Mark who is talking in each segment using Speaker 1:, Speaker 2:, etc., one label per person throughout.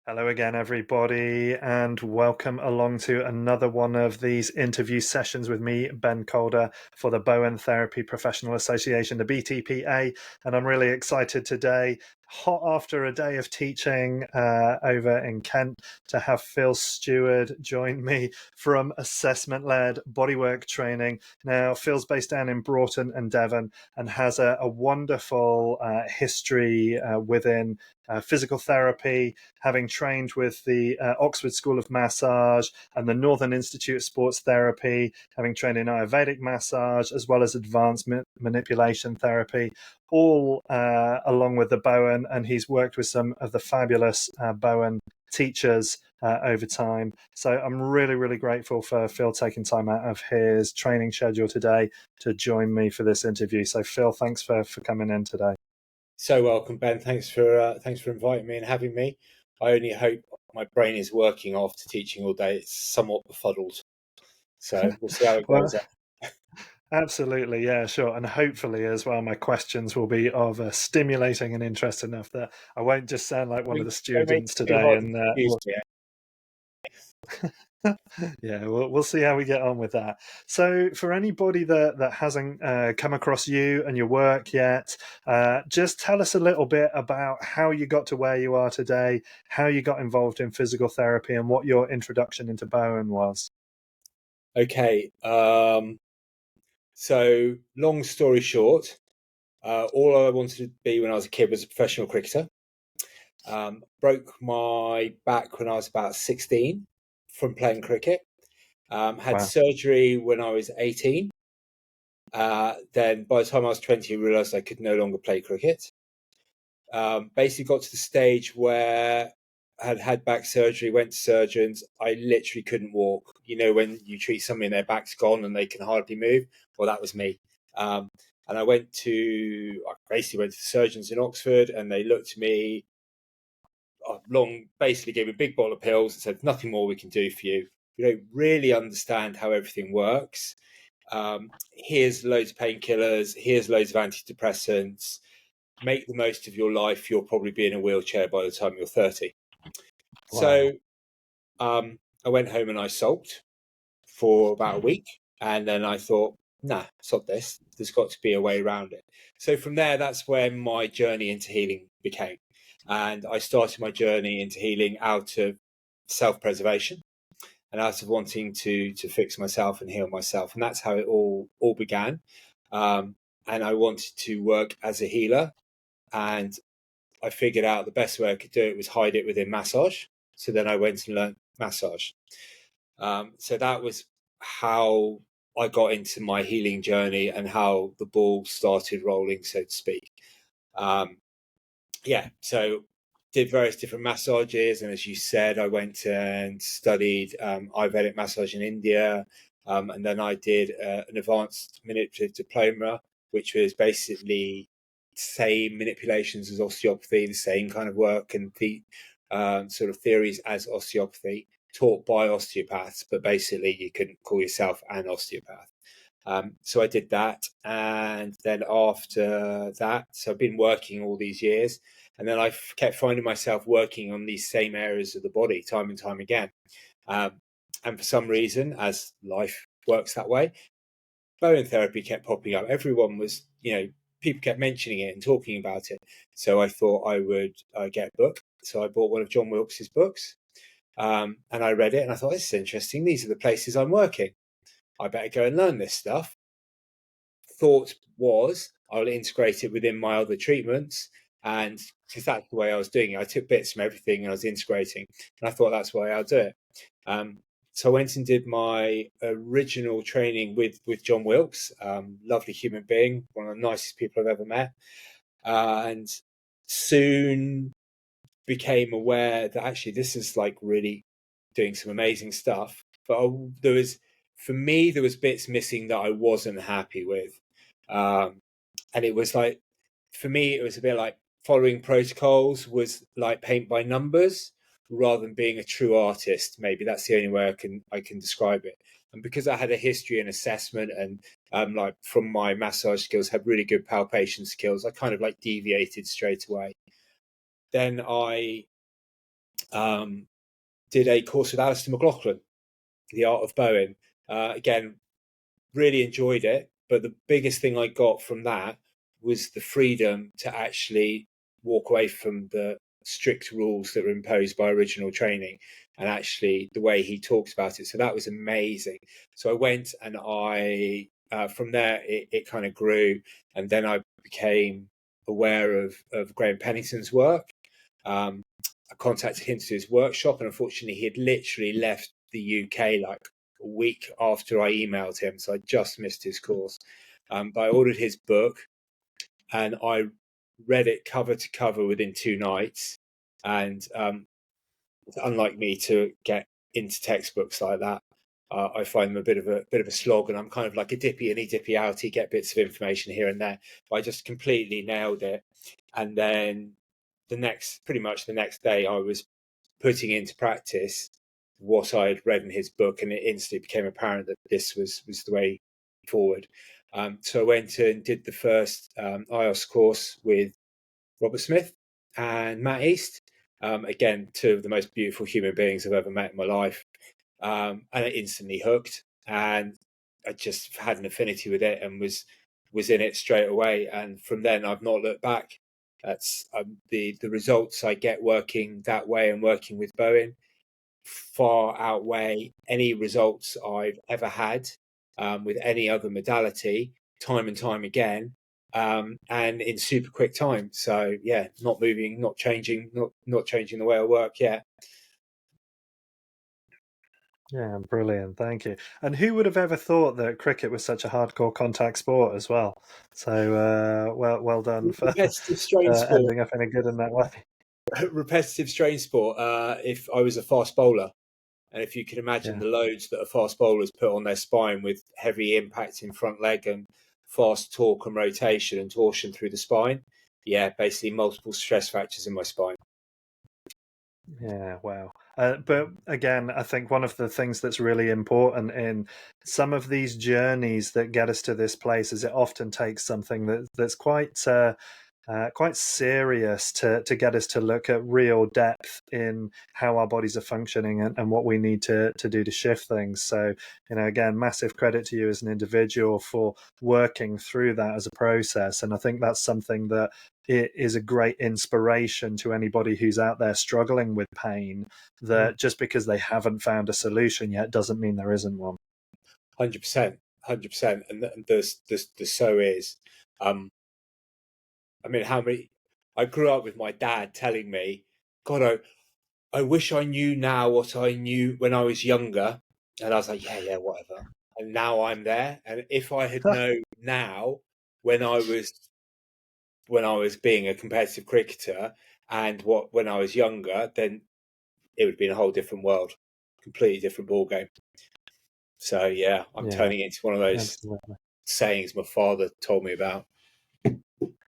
Speaker 1: Hello again, everybody, and welcome along to another one of these interview sessions with me, Ben Calder, for the Bowen Therapy Professional Association, the BTPA. And I'm really excited today, hot after a day of teaching over in Kent, to have Phil Steward join me from assessment-led bodywork training. Now, Phil's based down in Broughton and Devon and has a wonderful history within physical therapy, having trained with the Oxford School of Massage and the Northern Institute of Sports Therapy, having trained in Ayurvedic massage as well as advanced manipulation therapy, all along with the Bowen. And he's worked with some of the fabulous Bowen teachers over time. So I'm really, really grateful for Phil taking time out of his training schedule today to join me for this interview. So Phil, thanks for coming in today.
Speaker 2: So welcome, Ben. Thanks for inviting me and having me. I only hope my brain is working after teaching all day. It's somewhat befuddled, so we'll see how it
Speaker 1: Well,
Speaker 2: goes.
Speaker 1: absolutely, yeah, sure. And hopefully as well, my questions will be of stimulating and interest enough that I won't just sound like one of the
Speaker 2: Don't make
Speaker 1: students
Speaker 2: it too
Speaker 1: today.
Speaker 2: hard to
Speaker 1: And
Speaker 2: confuse me.
Speaker 1: yeah, we'll see how we get on with that. So for anybody that hasn't come across you and your work yet, just tell us a little bit about how you got to where you are today, how you got involved in physical therapy, and what your introduction into Bowen was.
Speaker 2: Okay. So long story short, all I wanted to be when I was a kid was a professional cricketer. Broke my back when I was about 16 from playing cricket. Had
Speaker 1: Wow.
Speaker 2: surgery when I was 18. Then by the time I was 20, I realised I could no longer play cricket. Basically got to the stage where I had had back surgery, went to surgeons. I literally couldn't walk. You know, when you treat somebody and their back's gone and they can hardly move? Well, that was me. And I basically went to the surgeons in Oxford, and they looked at me basically gave me a big bottle of pills and said, nothing more we can do for you. You don't really understand how everything works. Here's loads of painkillers. Here's loads of antidepressants. Make the most of your life. You'll probably be in a wheelchair by the time you're 30.
Speaker 1: Wow.
Speaker 2: So I went home and I sulked for about a week. And then I thought, nah, sod this. There's got to be a way around it. So from there, that's where my journey into healing became. And I started my journey into healing out of self-preservation and out of wanting to fix myself and heal myself. And that's how it all began. And I wanted to work as a healer, and I figured out the best way I could do it was hide it within massage. So then I went and learned massage. So that was how I got into my healing journey and how the ball started rolling, so to speak. So did various different massages, and as you said, I went and studied Ayurvedic massage in India, and then I did an advanced manipulative diploma, which was basically same manipulations as osteopathy, the same kind of work and the sort of theories as osteopathy, taught by osteopaths, but basically you couldn't call yourself an osteopath. So I did that, and then after that, so I've been working all these years, and then I kept finding myself working on these same areas of the body time and time again. And for some reason, as life works that way, Bowen therapy kept popping up. Everyone was, people kept mentioning it and talking about it. So I thought I would get a book. So I bought one of John Wilkes's books, and I read it, and I thought, this is interesting. These are the places I'm working. I better go and learn this stuff. Thought was I'll integrate it within my other treatments, and because that's the way I was doing it, I took bits from everything and I was integrating, and I thought that's the way I'll do it. So I went and did my original training with John Wilkes, lovely human being, one of the nicest people I've ever met, and soon became aware that actually this is like really doing some amazing stuff. But for me, there was bits missing that I wasn't happy with. And it was like, for me, it was a bit like following protocols was like paint by numbers rather than being a true artist. Maybe that's the only way I can describe it. And because I had a history and assessment, and like from my massage skills, had really good palpation skills, I kind of like deviated straight away. Then I did a course with Alistair McLaughlin, The Art of Bowen. Again, really enjoyed it, but the biggest thing I got from that was the freedom to actually walk away from the strict rules that were imposed by original training, and actually the way he talks about it. So that was amazing. So I went, and I from there it kind of grew, and then I became aware of Graham Pennington's work. I contacted him to do his workshop, and unfortunately he had literally left the UK like a week after I emailed him, so I just missed his course. But I ordered his book, and I read it cover to cover within 2 nights. And unlike me to get into textbooks like that, I find them a bit of a slog, and I'm kind of like a dippy inny, dippy outy, get bits of information here and there. But I just completely nailed it. And then pretty much the next day, I was putting into practice what I had read in his book, and it instantly became apparent that this was the way forward. So I went and did the first IOS course with Robert Smith and Matt East. Again, 2 of the most beautiful human beings I've ever met in my life. And I instantly hooked, and I just had an affinity with it and was in it straight away. And from then, I've not looked back. That's the results I get working that way and working with Bowen far outweigh any results I've ever had with any other modality, time and time again, and in super quick time. So yeah, not moving, not changing the way I work. Yeah.
Speaker 1: Yeah, brilliant. Thank you. And who would have ever thought that cricket was such a hardcore contact sport as well? So well done for
Speaker 2: Repetitive strain sport.
Speaker 1: ending up in a good in that way.
Speaker 2: Repetitive strain sport. If I was a fast bowler, and if you can imagine
Speaker 1: Yeah.
Speaker 2: the loads that a fast bowlers put on their spine with heavy impact in front leg and fast torque and rotation and torsion through the spine, yeah, basically multiple stress fractures in my spine.
Speaker 1: Yeah, wow. But again, I think one of the things that's really important in some of these journeys that get us to this place is it often takes something that's quite serious to get us to look at real depth in how our bodies are functioning and what we need to do to shift things. So, again, massive credit to you as an individual for working through that as a process. And I think that's something that it is a great inspiration to anybody who's out there struggling with pain, that just because they haven't found a solution yet doesn't mean there isn't one.
Speaker 2: 100%, 100%. And the so is. I mean, I grew up with my dad telling me, God, I wish I knew now what I knew when I was younger. And I was like, yeah, whatever. And now I'm there. And if I had known now when I was being a competitive cricketer and when I was younger, then it would have been a whole different world, completely different ball game. So yeah, I'm
Speaker 1: Yeah,
Speaker 2: turning it into one of those
Speaker 1: absolutely.
Speaker 2: sayings my father told me about.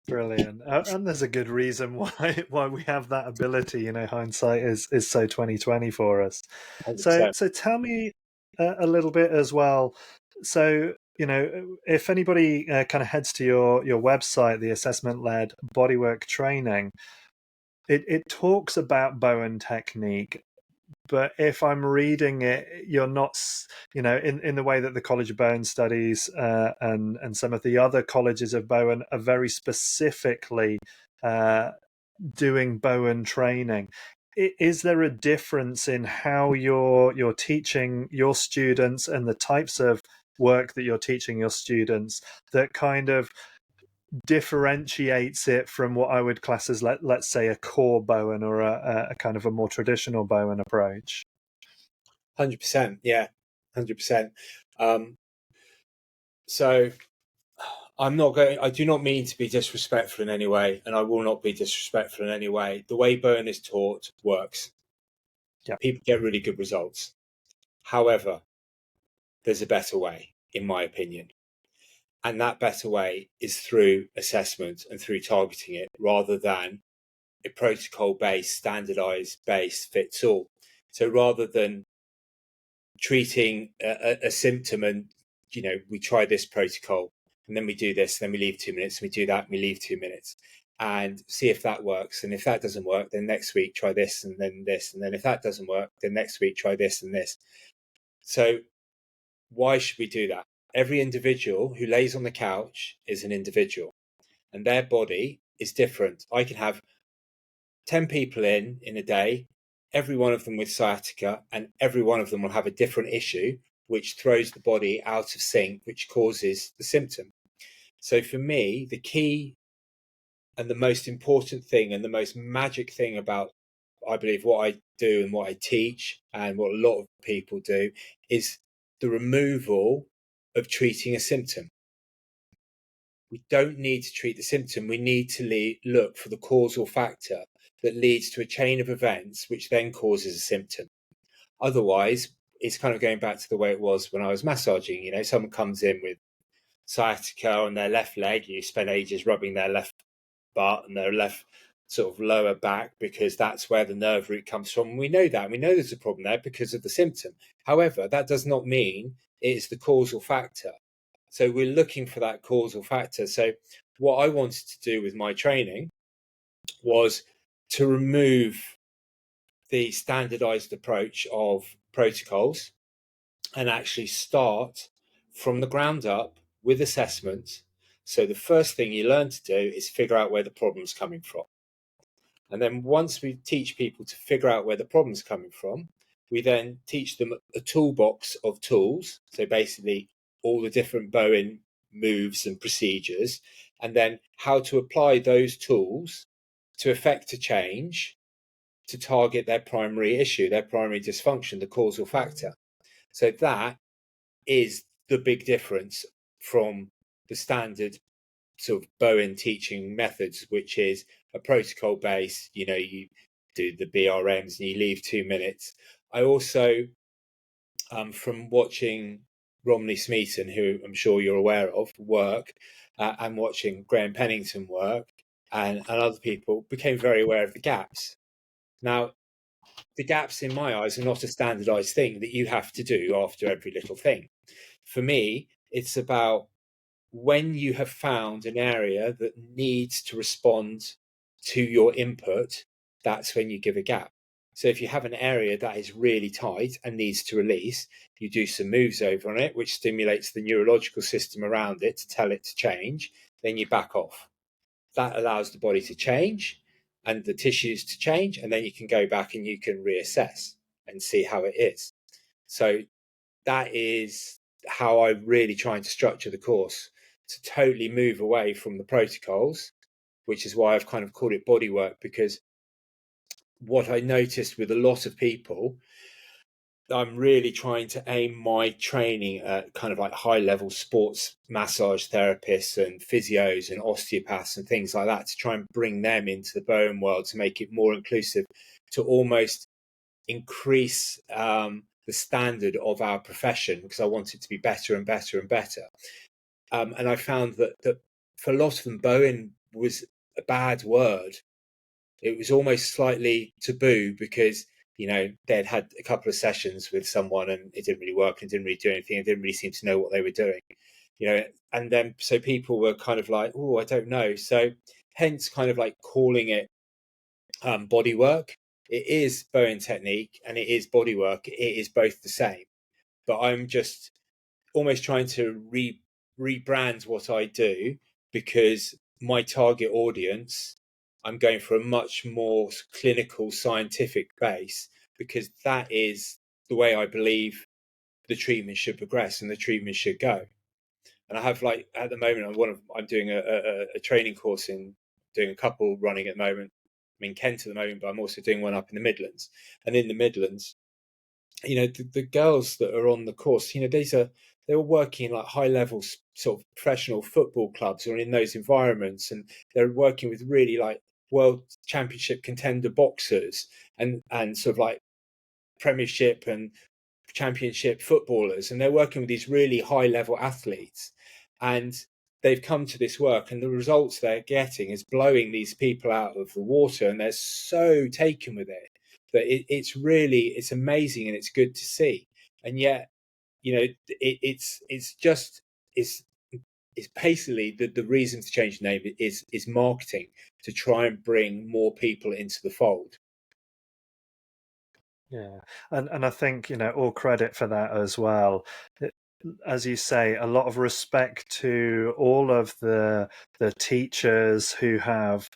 Speaker 1: Brilliant, and there's a good reason why we have that ability. Hindsight is so 2020 for us. So
Speaker 2: 100%.
Speaker 1: tell me a little bit as well. So if anybody kind of heads to your website, the assessment-led bodywork training, it talks about Bowen technique. But if I'm reading it, you're not, in the way that the College of Bowen studies and some of the other colleges of Bowen are very specifically doing Bowen training. Is there a difference in how you're teaching your students and the types of work that you're teaching your students that kind of differentiates it from what I would class as, let's say, a core Bowen or a kind of a more traditional Bowen approach?
Speaker 2: 100%. Yeah, 100%. So I do not mean to be disrespectful in any way, and I will not be disrespectful in any way. The way Bowen is taught works.
Speaker 1: Yeah.
Speaker 2: People get really good results. However, there's a better way, in my opinion. And that better way is through assessment and through targeting it rather than a protocol based, standardized base fits all. So rather than treating a symptom and, we try this protocol and then we do this, and then we leave 2 minutes, and we do that, and we leave 2 minutes. and see if that works. And if that doesn't work, then next week try this and then this. And then if that doesn't work, then next week try this and this. So why should we do that? Every individual who lays on the couch is an individual, and their body is different. I can have 10 people in a day, every one of them with sciatica, and every one of them will have a different issue, which throws the body out of sync, which causes the symptom. So for me, the key and the most important thing and the most magic thing about, I believe, what I do and what I teach and what a lot of people do is the removal of treating a symptom. We don't need to treat the symptom. We need to look for the causal factor that leads to a chain of events, which then causes a symptom. Otherwise, it's kind of going back to the way it was when I was massaging. You know, someone comes in with sciatica on their left leg, you spend ages rubbing their left butt and their left sort of lower back because that's where the nerve root comes from. And we know that. We know there's a problem there because of the symptom. However, that does not mean it's the causal factor. So we're looking for that causal factor. So what I wanted to do with my training was to remove the standardized approach of protocols and actually start from the ground up with assessment. So the first thing you learn to do is figure out where the problem's coming from. And then once we teach people to figure out where the problem's coming from, we then teach them a toolbox of tools. So basically all the different Bowen moves and procedures, and then how to apply those tools to effect a change to target their primary issue, their primary dysfunction, the causal factor. So that is the big difference from the standard sort of Bowen teaching methods, which is a protocol based, you know, you do the BRMs and you leave 2 minutes. I also, from watching Romney Smeaton, who I'm sure you're aware of, work, and watching Graham Pennington work and other people, became very aware of the gaps. Now, the gaps in my eyes are not a standardized thing that you have to do after every little thing. For me, it's about when you have found an area that needs to respond to your input, that's when you give a gap. So if you have an area that is really tight and needs to release, you do some moves over on it, which stimulates the neurological system around it to tell it to change, then you back off. That allows the body to change and the tissues to change, and then you can go back and you can reassess and see how it is. So that is how I'm really trying to structure the course, to totally move away from the protocols, which is why I've kind of called it bodywork, because what I noticed with a lot of people, I'm really trying to aim my training at kind of like high level sports massage therapists and physios and osteopaths and things like that, to try and bring them into the Bowen world, to make it more inclusive, to almost increase the standard of our profession, because I want it to be better and better and better. And I found that for a lot of them, Bowen was a bad word. It was almost slightly taboo because, you know, they'd had a couple of sessions with someone and it didn't really work and didn't really do anything and didn't really seem to know what they were doing, you know. And then so people were kind of like, oh, I don't know. So hence kind of like calling it bodywork. It is Bowen technique and it is bodywork. It is both the same. But I'm just almost trying to rebrand what I do, because my target audience, I'm going for a much more clinical, scientific base, because that is the way I believe the treatment should progress and the treatment should go. And I have, like, at the moment, I'm doing a training course doing a couple running at the moment. I'm in Kent at the moment, but I'm also doing one up in the Midlands. And in the Midlands, you know, the girls that are on the course, you know, they were working in like high level sort of professional football clubs or in those environments, and they're working with really like world championship contender boxers and sort of like premiership and championship footballers, and they're working with these really high level athletes, and they've come to this work, and the results they're getting is blowing these people out of the water, and they're so taken with it that it's amazing and it's good to see. And yet, you know, it's it's basically the reason to change the name is marketing, to try and bring more people into the fold.
Speaker 1: Yeah, and I think, all credit for that as well. As you say, a lot of respect to all of the teachers who have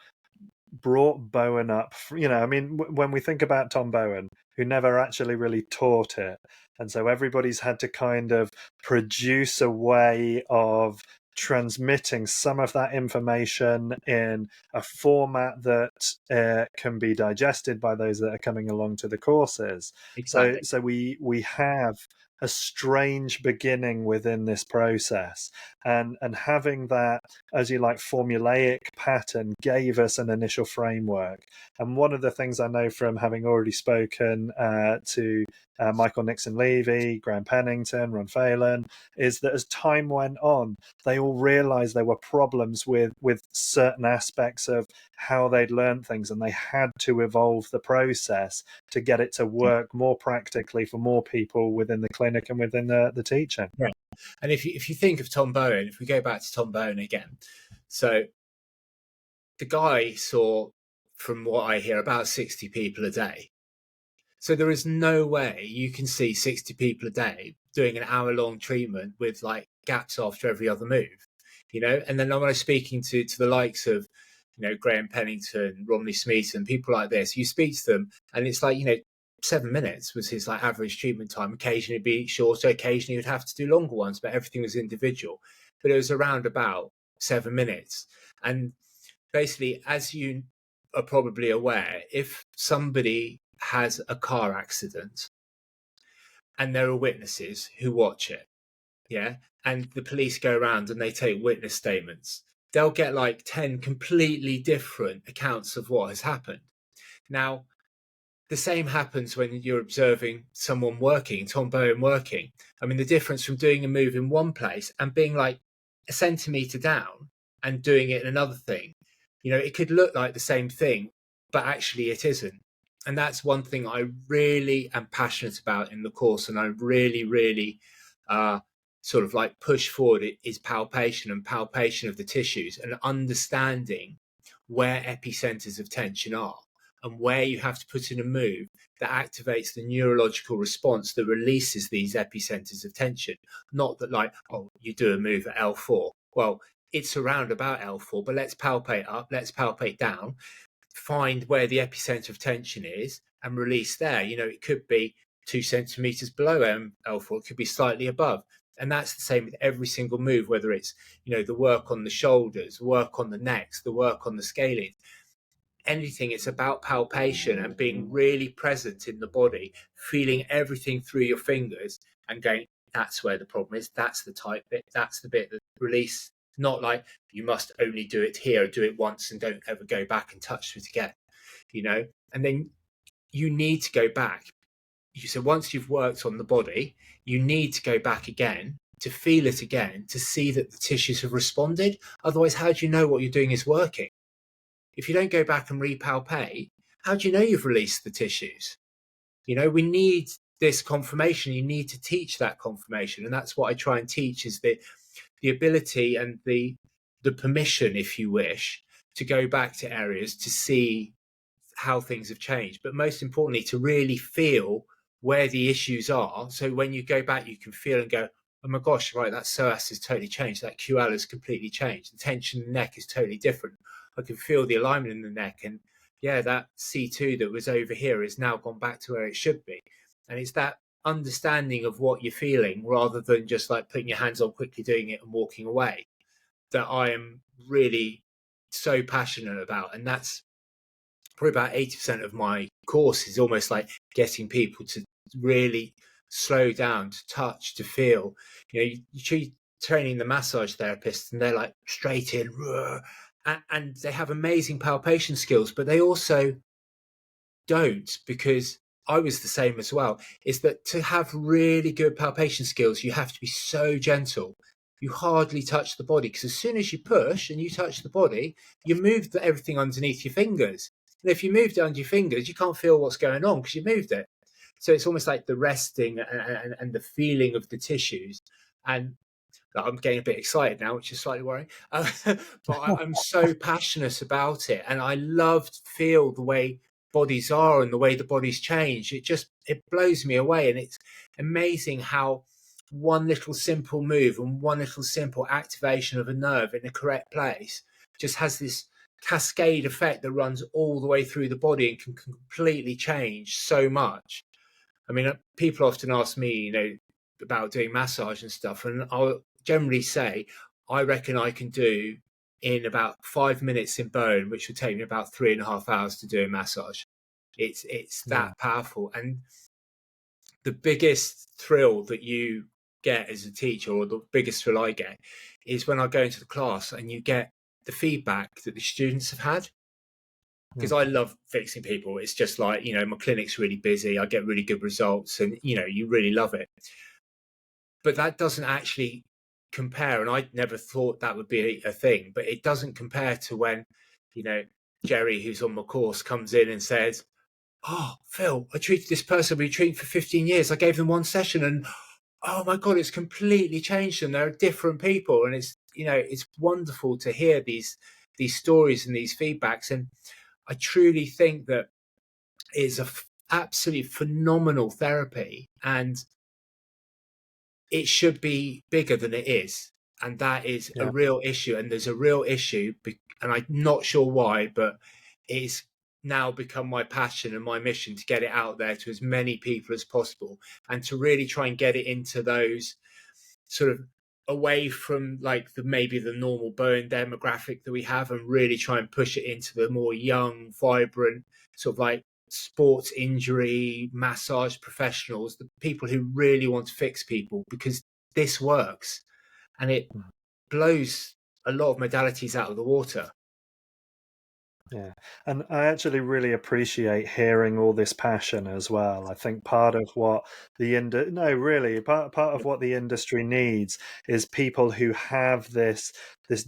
Speaker 1: brought Bowen up. I mean, when we think about Tom Bowen, who never actually really taught it, and so everybody's had to kind of produce a way of transmitting some of that information in a format that can be digested by those that are coming along to the courses. So,
Speaker 2: Exactly.
Speaker 1: so we have a strange beginning within this process, and having that, as you like, formulaic pattern gave us an initial framework. And one of the things I know from having already spoken to Michael Nixon Levy, Graham Pennington, Ron Phelan, is that as time went on, they all realized there were problems with certain aspects of how they'd learned things, and they had to evolve the process to get it to work more practically for more people within the clinic and within the teaching.
Speaker 2: Yeah. And if you think of Tom Bowen, if we go back to Tom Bowen again, so the guy saw, from what I hear, about 60 people a day. So there is no way you can see 60 people a day doing an hour-long treatment with like gaps after every other move, And then when I was speaking to the likes of, Graham Pennington, Romney Smeaton, people like this, you speak to them, and it's like, 7 minutes was his like average treatment time. Occasionally it'd be shorter, occasionally you'd have to do longer ones, but everything was individual. But it was around about 7 minutes. And basically, as you are probably aware, if somebody has a car accident and there are witnesses who watch it, yeah, and the police go around and they take witness statements, they'll get like 10 completely different accounts of what has happened. Now, the same happens when you're observing someone working, Tom Bowen working. I mean, the difference from doing a move in one place and being like a centimetre down and doing it in another thing, it could look like the same thing, but actually it isn't. And that's one thing I really am passionate about in the course, and I really, really sort of like push forward, is palpation of the tissues and understanding where epicenters of tension are and where you have to put in a move that activates the neurological response that releases these epicenters of tension. Not that like, oh, you do a move at L4. Well, it's around about L4, but let's palpate up, let's palpate down, find where the epicenter of tension is and release there. It could be 2 centimeters below L4, it could be slightly above. And that's the same with every single move, whether it's, the work on the shoulders, work on the necks, the work on the scalene. Anything, it's about palpation and being really present in the body, feeling everything through your fingers and going, that's where the problem is, that's the tight bit, that's the bit that release. Not like you must only do it here, do it once and don't ever go back and touch it again, and then you need to go back. So once you've worked on the body, you need to go back again to feel it again, to see that the tissues have responded. Otherwise, how do you know what you're doing is working? If you don't go back and repalpate, how do you know you've released the tissues? We need this confirmation. You need to teach that confirmation. And that's what I try and teach, is the ability and the permission, if you wish, to go back to areas to see how things have changed. But most importantly, to really feel where the issues are. So when you go back, you can feel and go, oh my gosh, right, that psoas has totally changed. That QL has completely changed. The tension in the neck is totally different. I can feel the alignment in the neck. And yeah, that C2 that was over here is now gone back to where it should be. And it's that understanding of what you're feeling rather than just like putting your hands on, quickly doing it and walking away, that I am really so passionate about. And that's probably about 80% of my course, is almost like getting people to really slow down, to touch, to feel. You training the massage therapists and they're like straight in, and they have amazing palpation skills, but they also don't, because I was the same as well, is that to have really good palpation skills, you have to be so gentle. You hardly touch the body, because as soon as you push and you touch the body, you move everything underneath your fingers. And if you moved it under your fingers, you can't feel what's going on because you moved it. So it's almost like the resting and the feeling of the tissues. And I'm getting a bit excited now, which is slightly worrying. But I'm so passionate about it, and I love to feel the way bodies are and the way the bodies change. It blows me away, and it's amazing how one little simple move and one little simple activation of a nerve in the correct place just has this cascade effect that runs all the way through the body and can completely change so much. I mean, people often ask me, about doing massage and stuff, and I'll generally say, I reckon I can do in about 5 minutes in Bowen, which would take me about 3.5 hours to do a massage. It's
Speaker 1: Yeah.
Speaker 2: that powerful, and the biggest thrill that you get as a teacher, or the biggest thrill I get, is when I go into the class and you get the feedback that the students have had. Because
Speaker 1: Mm.
Speaker 2: I love fixing people. It's just like, my clinic's really busy. I get really good results, and, you really love it. But that doesn't actually compare. And I never thought that would be a thing, but it doesn't compare to when, Jerry, who's on my course, comes in and says, "Oh, Phil, I treated this person I've been treating for 15 years. I gave them one session, and oh my God, it's completely changed them. They're different people." And it's wonderful to hear these stories and these feedbacks. And I truly think that is absolutely phenomenal therapy, and it should be bigger than it is. And that is a
Speaker 1: Yeah.
Speaker 2: real issue. And there's a real issue, and I'm not sure why, but it's now become my passion and my mission to get it out there to as many people as possible, and to really try and get it into those sort of away from like maybe the normal Bowen demographic that we have, and really try and push it into the more young, vibrant, sort of like sports injury massage professionals, the people who really want to fix people, because this works, and it
Speaker 1: Mm.
Speaker 2: blows a lot of modalities out of the water.
Speaker 1: Yeah, and I actually really appreciate hearing all this passion as well. I think part of what part of what the industry needs is people who have this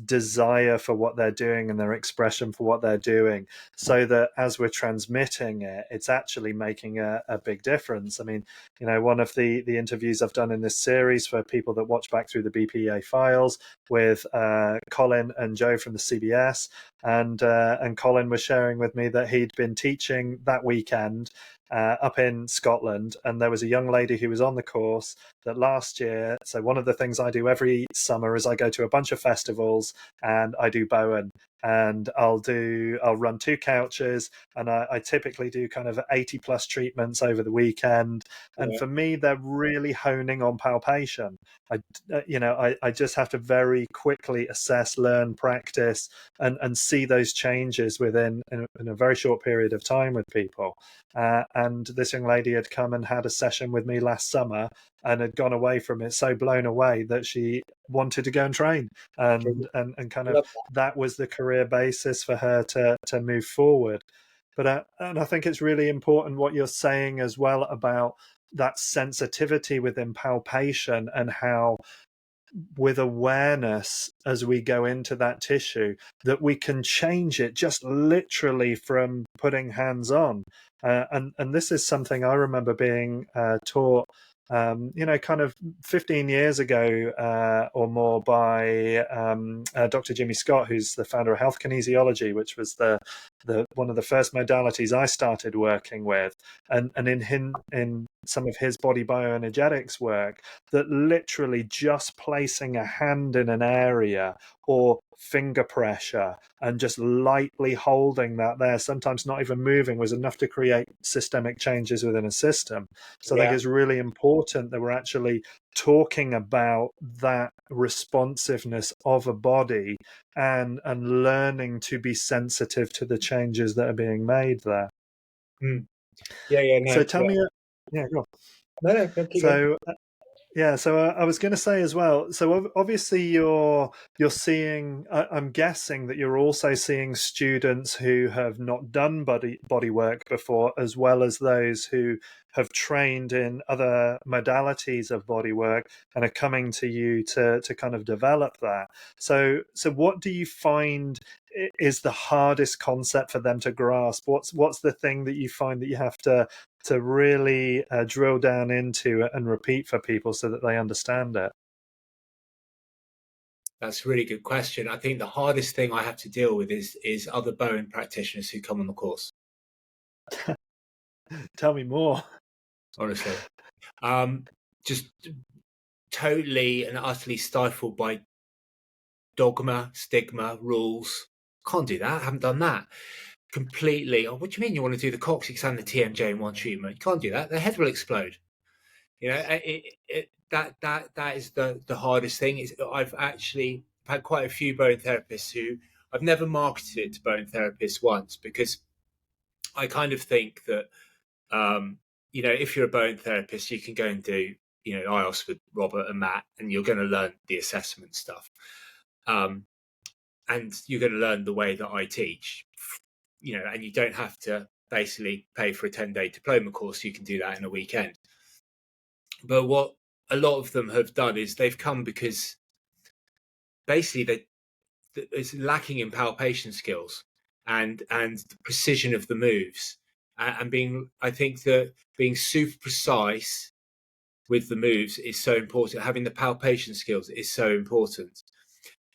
Speaker 1: desire for what they're doing and their expression for what they're doing, so that as we're transmitting it, it's actually making a big difference. I mean, one of the interviews I've done in this series for people that watch back through the BPA files with Colin and Joe from the CBS, and Colin was sharing with me that he'd been teaching that weekend up in Scotland, and there was a young lady who was on the course that last year. So one of the things I do every summer is I go to a bunch of festivals and I do Bowen, and I'll run 2 couches, and I typically do kind of 80 plus treatments over the weekend. And
Speaker 2: Yeah.
Speaker 1: for me, they're really honing on palpation. I just have to very quickly assess, learn, practice, and see those changes in a very short period of time with people. And this young lady had come and had a session with me last summer and had gone away from it so blown away that she wanted to go and train, and kind of
Speaker 2: Love
Speaker 1: that was the career basis for her to move forward. But and I think it's really important what you're saying as well about that sensitivity within palpation, and how with awareness as we go into that tissue, that we can change it just literally from putting hands on. And this is something I remember being taught, kind of 15 years ago or more, by Dr. Jimmy Scott, who's the founder of health kinesiology, which was the one of the first modalities I started working with. And in some of his body bioenergetics work, that literally just placing a hand in an area, or finger pressure, and just lightly holding that there, sometimes not even moving, was enough to create systemic changes within a system. So I think
Speaker 2: Yeah.
Speaker 1: it's really important that we're actually talking about that responsiveness of a body, and learning to be sensitive to the changes that are being made there.
Speaker 2: Mm. Yeah. No.
Speaker 1: So tell me, yeah, go on.
Speaker 2: No. Keep going.
Speaker 1: So yeah, so I was going to say as well. So obviously you're seeing. I'm guessing that you're also seeing students who have not done body work before, as well as those who have trained in other modalities of body work and are coming to you to kind of develop that. So what do you find is the hardest concept for them to grasp? What's the thing that you find that you have to really drill down into and repeat for people so that they understand it?
Speaker 2: That's a really good question. I think the hardest thing I have to deal with is other Bowen practitioners who come on the course.
Speaker 1: Tell me more.
Speaker 2: Honestly, just totally and utterly stifled by dogma, stigma, rules. Can't do that. Haven't done that. Completely. Oh, what do you mean you want to do the coccyx and the TMJ in one treatment? You can't do that. The head will explode. You know, that is the hardest thing. Is I've actually had quite a few bone therapists who I've never marketed it to bone therapists once, because I kind of think that if you're a bone therapist, you can go and do IOS with Robert and Matt, and you're going to learn the assessment stuff, and you're going to learn the way that I teach. And you don't have to basically pay for a 10-day diploma course. You can do that in a weekend. But what a lot of them have done is they've come because basically it's lacking in palpation skills and the precision of the moves, and I think that being super precise with the moves is so important. Having the palpation skills is so important.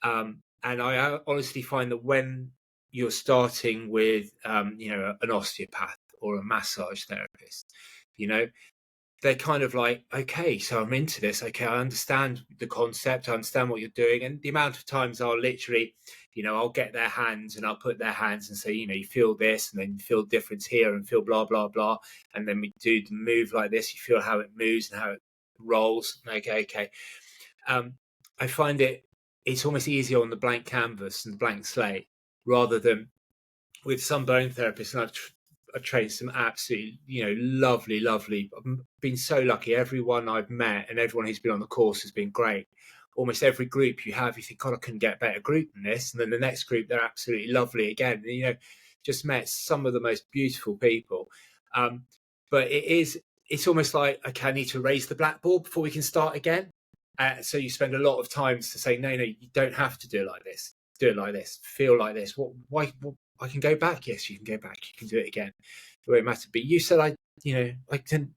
Speaker 2: And I honestly find that when you're starting with an osteopath or a massage therapist, they're kind of like, okay, so I'm into this. Okay, I understand the concept. I understand what you're doing. And the amount of times I'll literally, I'll get their hands and I'll put their hands and say, you feel this, and then you feel difference here and feel blah, blah, blah. And then we do the move like this. You feel how it moves and how it rolls. Okay. I find it's almost easier on the blank canvas and the blank slate, rather than with some bone therapists. And I've trained some absolutely, lovely. I've been so lucky. Everyone I've met and everyone who's been on the course has been great. Almost every group you have, you think, God, I couldn't get a better group than this. And then the next group, they're absolutely lovely again. And, just met some of the most beautiful people. But it's almost like, okay, I need to raise the blackboard before we can start again. So you spend a lot of time to say, no, you don't have to do it like this. Do it like this. Feel like this. Why? I can go back. Yes, you can go back. You can do it again. It won't matter. But you said I can.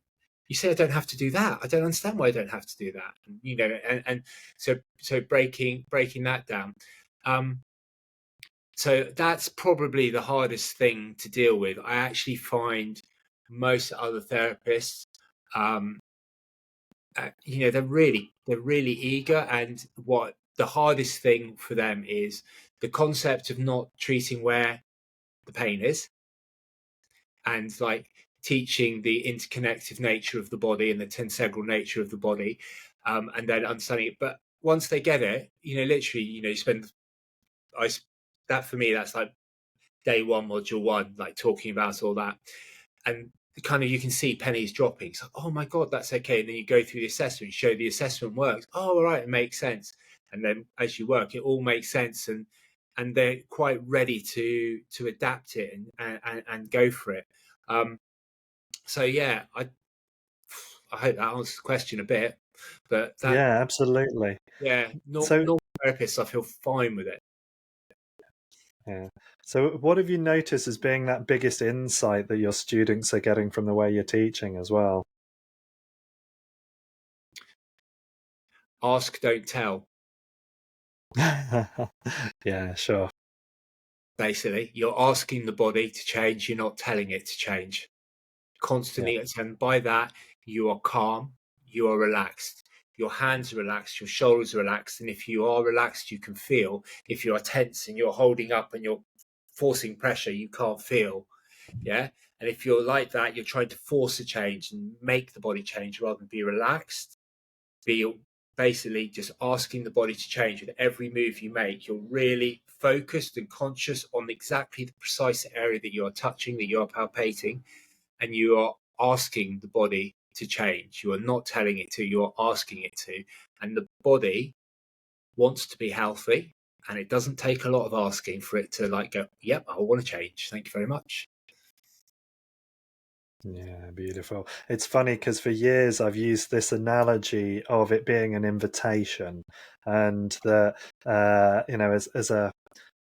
Speaker 2: You say I don't have to do that. I don't understand why I don't have to do that. And so breaking that down. So that's probably the hardest thing to deal with. I actually find most other therapists, they're really eager, and what the hardest thing for them is the concept of not treating where the pain is, and like teaching the interconnective nature of the body and the tensegral nature of the body, and then understanding it. But once they get it, literally, you spend that for me, that's like day one, module one, like talking about all that, and kind of you can see pennies dropping. It's like, oh my god, that's okay. And then you go through the assessment, you show the assessment works. Oh, all right, it makes sense. And then as you work, it all makes sense, and they're quite ready to adapt it and go for it. So yeah, I hope that answers the question a bit. But
Speaker 1: Yeah, absolutely.
Speaker 2: Normal therapists, I feel fine with it.
Speaker 1: Yeah. So what have you noticed as being that biggest insight that your students are getting from the way you're teaching as well?
Speaker 2: Ask, don't tell.
Speaker 1: Yeah, sure.
Speaker 2: Basically, you're asking the body to change, you're not telling it to change. Constantly,
Speaker 1: Yeah.
Speaker 2: and by that, you are calm, you are relaxed. Your hands are relaxed, your shoulders are relaxed. And if you are relaxed, you can feel. If you are tense and you're holding up and you're forcing pressure, you can't feel. Yeah. And if you're like that, you're trying to force a change and make the body change rather than be relaxed. Be basically just asking the body to change with every move you make. You're really focused and conscious on exactly the precise area that you are touching, that you are palpating, and you are asking the body to change. You are not telling it to, you are asking it to. And the body wants to be healthy, and it doesn't take a lot of asking for it to like go, yep, I want to change. Thank you very much.
Speaker 1: Yeah, beautiful. It's funny because for years I've used this analogy of it being an invitation, and that as a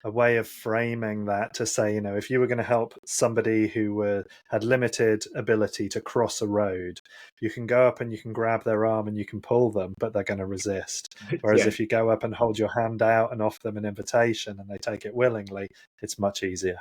Speaker 1: a way of framing that to say, if you were going to help somebody who had limited ability to cross a road, you can go up and you can grab their arm and you can pull them, but they're going to resist. Whereas
Speaker 2: Yeah,
Speaker 1: if you go up and hold your hand out and offer them an invitation and they take it willingly, it's much easier.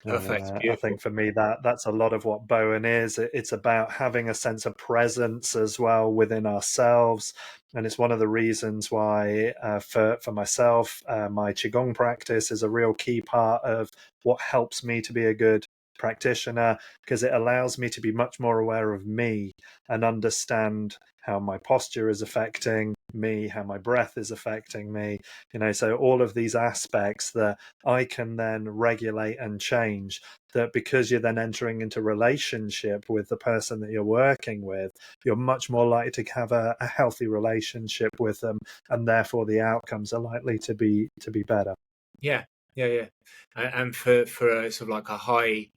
Speaker 2: perfect,
Speaker 1: I
Speaker 2: beautiful.
Speaker 1: think for me that's a lot of what Bowen is. It's about having a sense of presence as well within ourselves, and it's one of the reasons why for myself, my qigong practice is a real key part of what helps me to be a good practitioner, because it allows me to be much more aware of me and understand how my posture is affecting me, how my breath is affecting me, so all of these aspects that I can then regulate and change, that because you're then entering into relationship with the person that you're working with, you're much more likely to have a healthy relationship with them, and therefore the outcomes are likely to be better.
Speaker 2: Yeah, yeah. And for a sort of like a high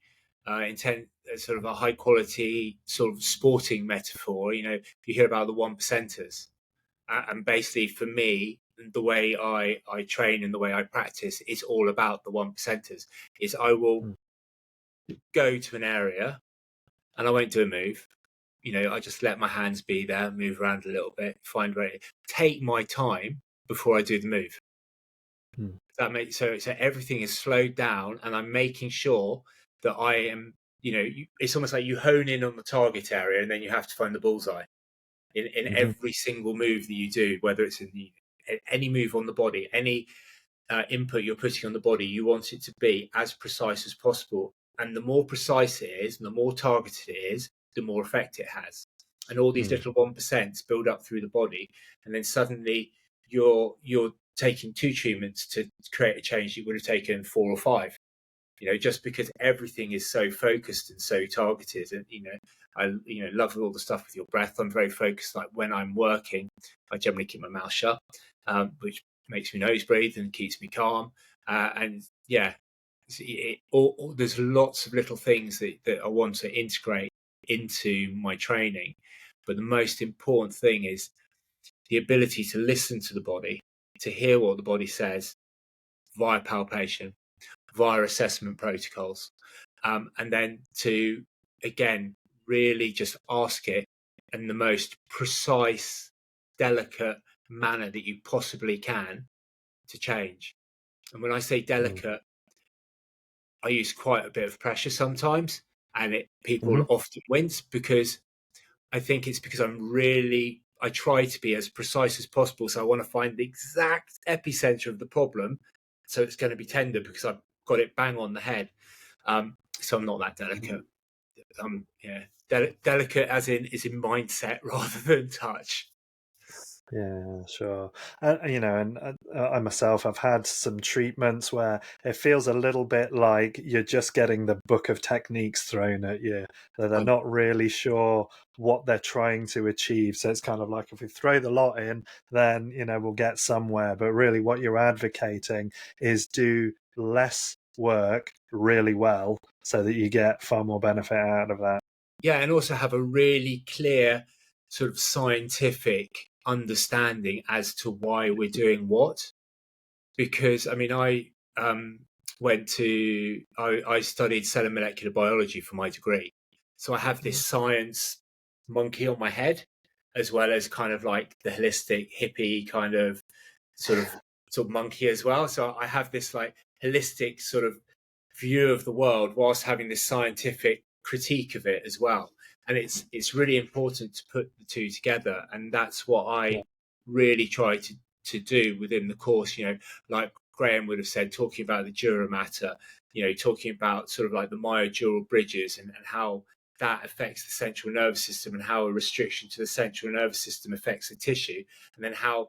Speaker 2: intent, sort of a high quality sort of sporting metaphor, you hear about the one percenters, and basically for me, the way I train and the way I practice is all about the one percenters. Is I will
Speaker 1: Mm.
Speaker 2: go to an area and I won't do a move. I just let my hands be there, move around a little bit, find where take my time before I do the move.
Speaker 1: Mm.
Speaker 2: That makes so everything is slowed down, and I'm making sure that I am. It's almost like you hone in on the target area, and then you have to find the bullseye in
Speaker 1: Mm-hmm.
Speaker 2: every single move that you do, whether it's in any move on the body, any input you're putting on the body. You want it to be as precise as possible, and the more precise it is, and the more targeted it is, the more effect it has. And all these
Speaker 1: Mm.
Speaker 2: little 1% build up through the body, and then suddenly you're taking 2 treatments to create a change you would have taken 4 or 5. Just because everything is so focused and so targeted, and I love all the stuff with your breath. I'm very focused. Like when I'm working, I generally keep my mouth shut, which makes me nose breathe and keeps me calm. And yeah, there's lots of little things that I want to integrate into my training, but the most important thing is the ability to listen to the body, to hear what the body says via palpation, via assessment protocols, and then to, again, really just ask it in the most precise, delicate manner that you possibly can to change. And when I say
Speaker 1: Mm.
Speaker 2: delicate, I use quite a bit of pressure sometimes, and people
Speaker 1: Mm-hmm.
Speaker 2: often wince because I think it's because I try to be as precise as possible. So I want to find the exact epicenter of the problem. So it's going to be tender because I've got it bang on the head. So I'm not that delicate. Yeah, delicate as in is in mindset rather than touch.
Speaker 1: Yeah, sure. And I myself, I've had some treatments where it feels a little bit like you're just getting the book of techniques thrown at you, that they're
Speaker 2: Um,
Speaker 1: not really sure what they're trying to achieve. So it's kind of like if we throw the lot in, then, we'll get somewhere. But really, what you're advocating is do less work really well so that you get far more benefit out of that.
Speaker 2: yeah, and also have a really clear sort of scientific understanding as to why we're doing what. Because I mean, um, I studied cell and molecular biology for my degree, so I have this science monkey on my head, as well as kind of like the holistic hippie kind of sort of monkey as well. So I have this like holistic sort of view of the world whilst having this scientific critique of it as well. And it's really important to put the two together, and that's what
Speaker 1: Yeah.
Speaker 2: I really try to do within the course. Like Graham would have said, talking about the dura mater, talking about sort of like the myodural bridges, and how that affects the central nervous system, and how a restriction to the central nervous system affects the tissue, and then how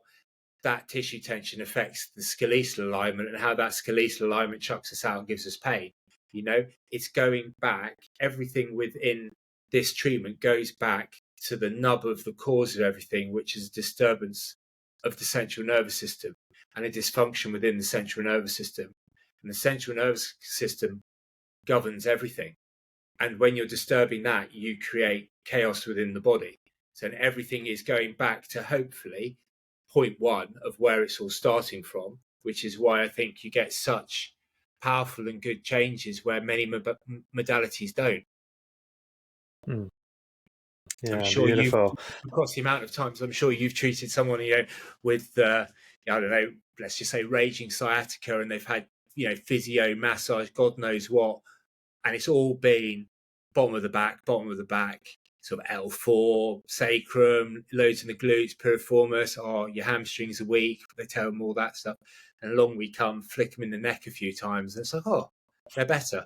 Speaker 2: that tissue tension affects the skeletal alignment, and how that skeletal alignment chucks us out and gives us pain. It's going back, everything within this treatment goes back to the nub of the cause of everything, which is a disturbance of the central nervous system and a dysfunction within the central nervous system. And the central nervous system governs everything. And when you're disturbing that, you create chaos within the body. So everything is going back to hopefully point one of where it's all starting from, which is why I think you get such powerful and good changes where many modalities don't.
Speaker 1: Mm.
Speaker 2: I'm
Speaker 1: Yeah,
Speaker 2: sure you've,
Speaker 1: beautiful.
Speaker 2: across the amount of times, I'm sure you've treated someone, with, I don't know, let's just say raging sciatica, and they've had, physio, massage, God knows what, and it's all been bottom of the back, sort of L4, sacrum, loads in the glutes, piriformis, your hamstrings are weak. They tell them all that stuff. And along we come, flick them in the neck a few times, and it's like, oh, they're better.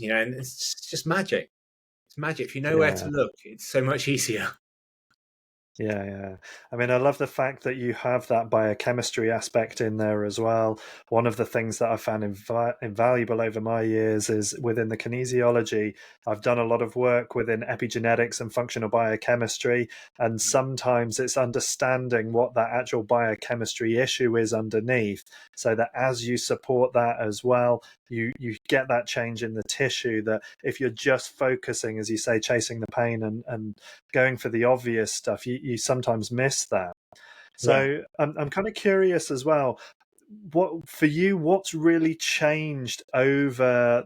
Speaker 2: And it's just magic. It's magic. If you know where to
Speaker 1: Yeah.
Speaker 2: look, it's so much easier.
Speaker 1: Yeah, yeah. I mean, I love the fact that you have that biochemistry aspect in there as well. One of the things that I've found invaluable over my years is within the kinesiology. I've done a lot of work within epigenetics and functional biochemistry, and sometimes it's understanding what that actual biochemistry issue is underneath, so that as you support that as well, you get that change in the tissue. That if you're just focusing, as you say, chasing the pain and going for the obvious stuff, you sometimes miss that.
Speaker 2: Yeah.
Speaker 1: So I'm kind of curious as well, what for you, what's really changed over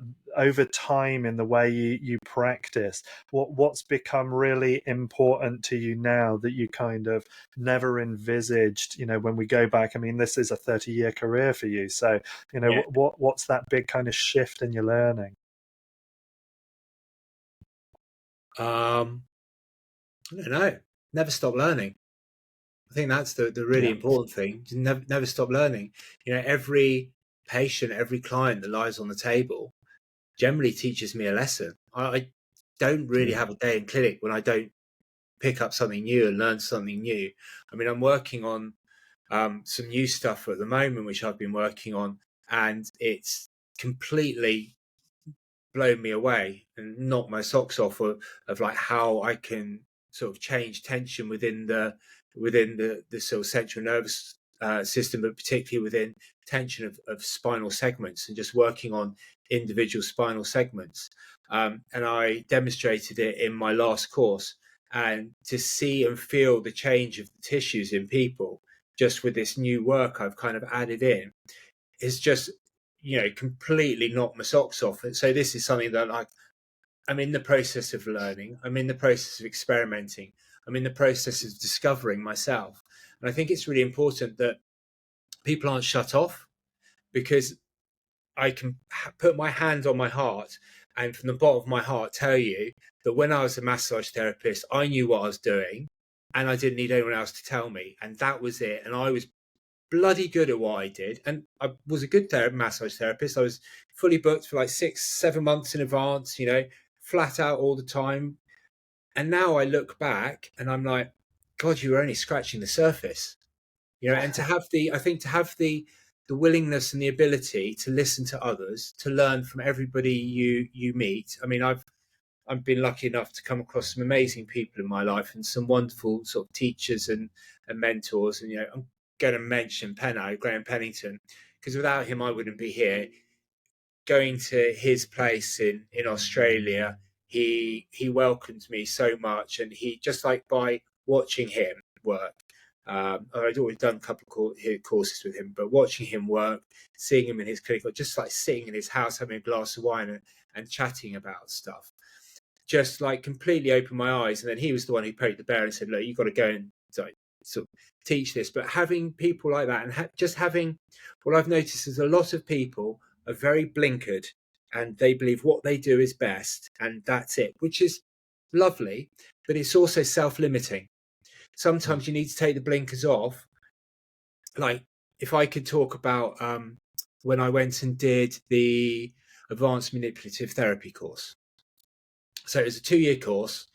Speaker 1: time in the way you practice? What's become really important to you now that you kind of never envisaged, when we go back? I mean, this is a 30-year career for you, so
Speaker 2: Yeah.
Speaker 1: what's that big kind of shift in your learning?
Speaker 2: I don't know. Never stop learning. I think that's the really
Speaker 1: Yeah.
Speaker 2: important thing. Never stop learning. Every patient, every client that lies on the table generally teaches me a lesson. I don't really
Speaker 1: Yeah.
Speaker 2: have a day in clinic when I don't pick up something new and learn something new. I mean, I'm working on some new stuff at the moment, which I've been working on, and it's completely blown me away and knocked my socks off of like how I can sort of change tension within the sort of central nervous system, but particularly within tension of spinal segments, and just working on individual spinal segments. And I demonstrated it in my last course, and to see and feel the change of the tissues in people just with this new work I've kind of added in is just completely knocked my socks off. And so this is something that I'm in the process of learning. I'm in the process of experimenting. I'm in the process of discovering myself. And I think it's really important that people aren't shut off, because I can put my hand on my heart and from the bottom of my heart tell you that when I was a massage therapist, I knew what I was doing and I didn't need anyone else to tell me. And that was it. And I was bloody good at what I did. And I was a good massage therapist. I was fully booked for like 6-7 months in advance, flat out all the time. And now I look back and I'm like, God, you were only scratching the surface, and I think to have the willingness and the ability to listen to others, to learn from everybody you meet. I mean, I've been lucky enough to come across some amazing people in my life and some wonderful sort of teachers and mentors. And I'm going to mention Graham Pennington, because without him I wouldn't be here. Going to his place in Australia, he welcomed me so much, and he just like by watching him work. I'd already done a couple of courses with him, but watching him work, seeing him in his clinic, or just like sitting in his house having a glass of wine and chatting about stuff, just like completely opened my eyes. And then he was the one who poked the bear and said, look, you've got to go and sort of teach this. But having people like that and just having, what I've noticed is a lot of people are very blinkered and they believe what they do is best and that's it, which is lovely, but it's also self-limiting. Sometimes you need to take the blinkers off. Like if I could talk about when I went and did the advanced manipulative therapy course. So it was a 2-year course.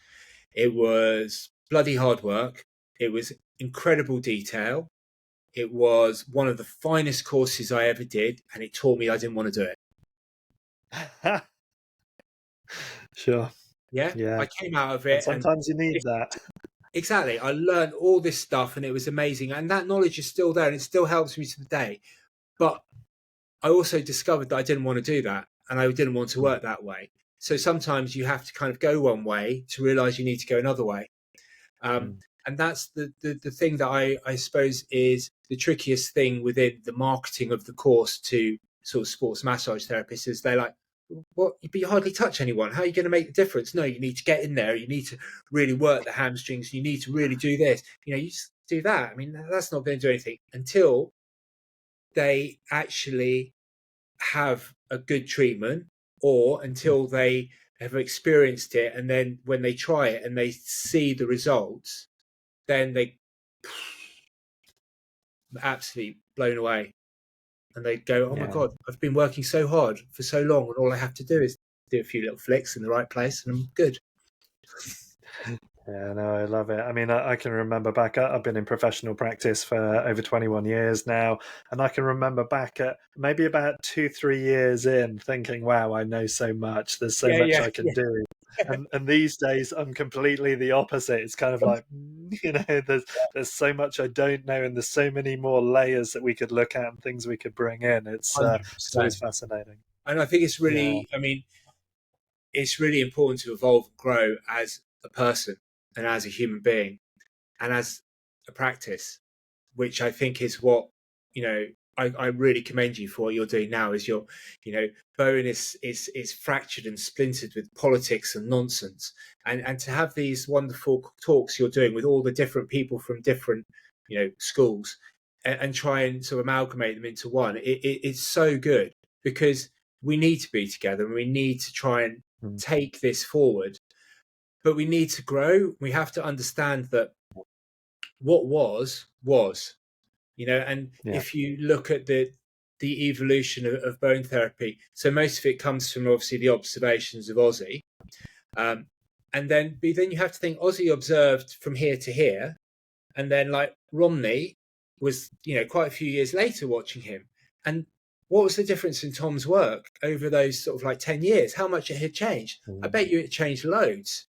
Speaker 2: It was bloody hard work. It was incredible detail. It was one of the finest courses I ever did, and it taught me I didn't want to do it.
Speaker 1: Sure.
Speaker 2: Yeah,
Speaker 1: Yeah.
Speaker 2: I came out of
Speaker 1: And
Speaker 2: it, and
Speaker 1: sometimes you need that.
Speaker 2: exactly, I learned all this stuff, and it was amazing. And that knowledge is still there, and it still helps me to the day. But I also discovered that I didn't want to do that, and I didn't want to work that way. So sometimes you have to kind of go one way to realize you need to go another way. And And that's the thing that I suppose is the trickiest thing within the marketing of the course to sort of sports massage therapists is they're like, what? But you hardly touch anyone. How are you going to make the difference? No, you need to get in there. You need to really work the hamstrings. You need to really do this. You just do that. I mean, that's not going to do anything until they actually have a good treatment, or until they have experienced it, and then when they try it and they see the results, then they absolutely blown away, and they go, oh my god, I've been working so hard for so long, and all I have to do is do a few little flicks in the right place and I'm good.
Speaker 1: Yeah, no, I love it. I mean, I can remember back, I've been in professional practice for over 21 years now, and I can remember back at maybe about 2-3 years in thinking, wow, I know so much. There's so much I can do. And these days, I'm completely the opposite. It's kind of like, there's so much I don't know, and there's so many more layers that we could look at and things we could bring in. It's always fascinating.
Speaker 2: And I think it's really, I mean, it's really important to evolve and grow as a person and as a human being and as a practice, which I think is what, I really commend you for what you're doing now. Is Bowen is fractured and splintered with politics and nonsense, and to have these wonderful talks you're doing with all the different people from different schools, and try and sort of amalgamate them into one. It's so good, because we need to be together and we need to try and take this forward, but we need to grow. We have to understand that what was, and if you look at the evolution of bone therapy, so most of it comes from obviously the observations of Ozzy, and then you have to think Ozzy observed from here to here, and then like Romney was quite a few years later watching him, and what was the difference in Tom's work over those sort of like 10 years? How much it had changed? I bet you it changed loads.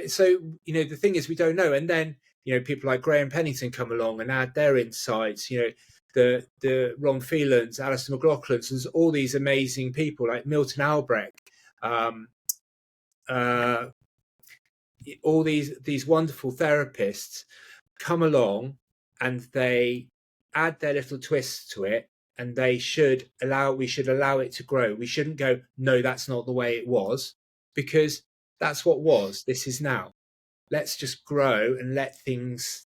Speaker 2: So the thing is, we don't know. And then people like Graham Pennington come along and add their insights. The Ron Phelans, Alistair McLaughlin's, there's all these amazing people like Milton Albrecht, all these wonderful therapists come along, and they add their little twists to it, and we should allow it to grow. We shouldn't go, no, that's not the way it was, because that's what was. This is now. Let's just grow and let things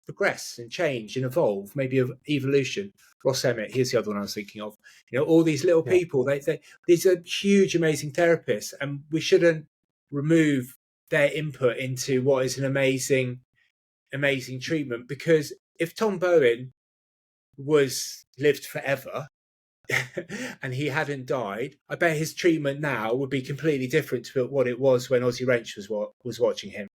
Speaker 2: progress and change and evolve, maybe of evolution. Ross Emmett, here's the other one I was thinking of. All these little people, these are huge, amazing therapists, and we shouldn't remove their input into what is an amazing, amazing treatment. Because if Tom Bowen lived forever and he hadn't died, I bet his treatment now would be completely different to what it was when Ozzy Wrench was watching him.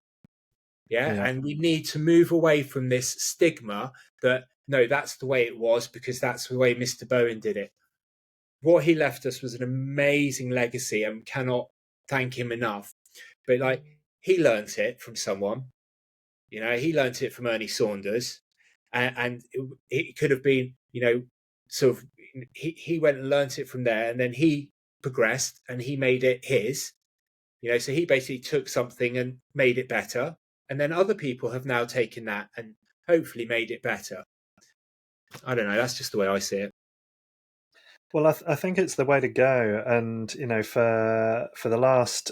Speaker 2: And we need to move away from this stigma that no, that's the way it was because that's the way Mr. Bowen did it. What he left us was an amazing legacy, and cannot thank him enough. But he learnt it from someone. He learnt it from Ernie Saunders, and it could have been sort of he went and learnt it from there, and then he progressed and he made it his. So he basically took something and made it better, and then other people have now taken that and hopefully made it better. I don't know. That's just the way I see it.
Speaker 1: Well, I think it's the way to go. And, for the last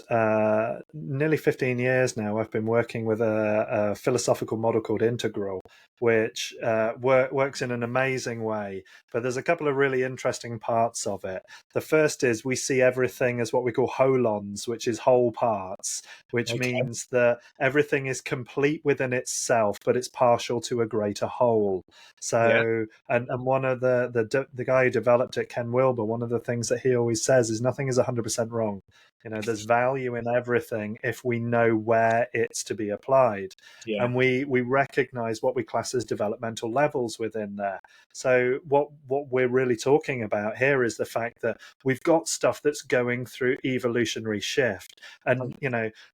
Speaker 1: nearly 15 years now, I've been working with a philosophical model called Integral, which works in an amazing way. But there's a couple of really interesting parts of it. The first is we see everything as what we call holons, which is whole parts, which means that everything is complete within itself, but it's partial to a greater whole. So, and one of the guy who developed it, Ken Wilber, one of the things that he always says is nothing is 100% wrong. There's value in everything if we know where it's to be applied. And we recognize what we class as developmental levels within there. So what we're really talking about here is the fact that we've got stuff that's going through evolutionary shift. And,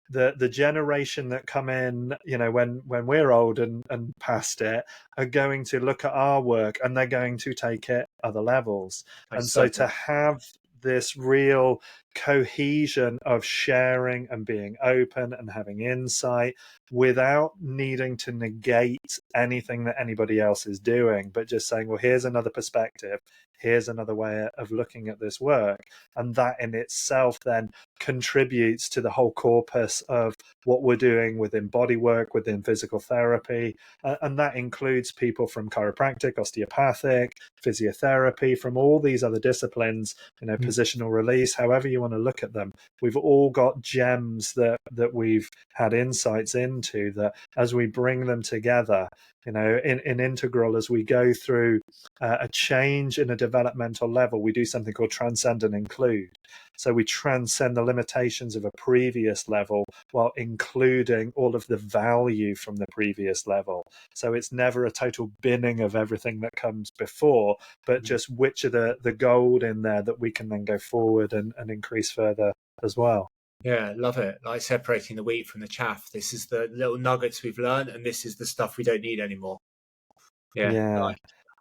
Speaker 1: the generation that come in, when we're old and past it, are going to look at our work and they're going to take it other levels. And so to have this real cohesion of sharing and being open and having insight without needing to negate anything that anybody else is doing, but just saying, well, here's another perspective, here's another way of looking at this work. And that in itself then contributes to the whole corpus of what we're doing within bodywork, within physical therapy. And that includes people from chiropractic, osteopathic, physiotherapy, from all these other disciplines, positional release, however you want to look at them. We've all got gems that we've had insights into, that as we bring them together, in integral, as we go through a change in a developmental level, we do something called transcend and include. So we transcend the limitations of a previous level while including all of the value from the previous level. So it's never a total binning of everything that comes before, but just which are the gold in there that we can then go forward and increase further as well.
Speaker 2: Yeah, love it. Like separating the wheat from the chaff. This is the little nuggets we've learned, and this is the stuff we don't need anymore. Yeah.
Speaker 1: Yeah.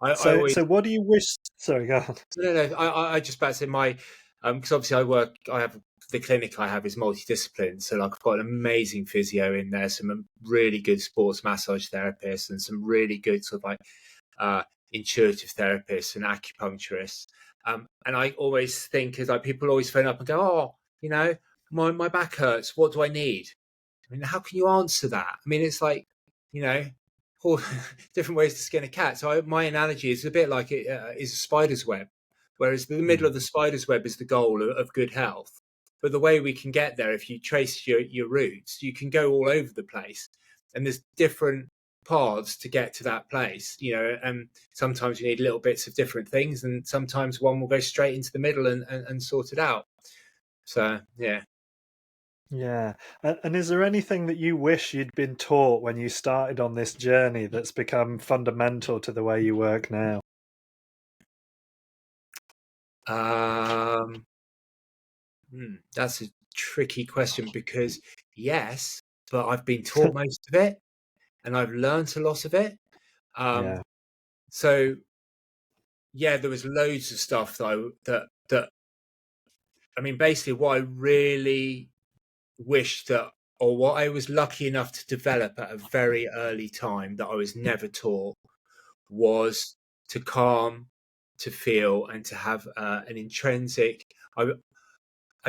Speaker 2: I
Speaker 1: So
Speaker 2: always,
Speaker 1: what do you wish? Sorry, go on.
Speaker 2: no. I just about to say my, because obviously I have the clinic I have is multidiscipline. So like I've got an amazing physio in there, some really good sports massage therapists, and some really good sort of like intuitive therapists and acupuncturists. And I always think is like people always phone up and go, oh, my back hurts. What do I need? I mean, how can you answer that? I mean, it's like, all different ways to skin a cat. So my analogy is a bit like it is a spider's web, whereas the middle of the spider's web is the goal of good health. But the way we can get there, if you trace your roots, you can go all over the place. And there's different paths to get to that place, and sometimes you need little bits of different things, and sometimes one will go straight into the middle and sort it out. So, yeah.
Speaker 1: Yeah. And is there anything that you wish you'd been taught when you started on this journey that's become fundamental to the way you work now?
Speaker 2: That's a tricky question because yes, but I've been taught most of it and I've learned a lot of it.
Speaker 1: Yeah.
Speaker 2: So yeah, there was loads of stuff that I mean, basically what I really wish that, or what I was lucky enough to develop at a very early time that I was never taught, was to calm, to feel, and to have an intrinsic. I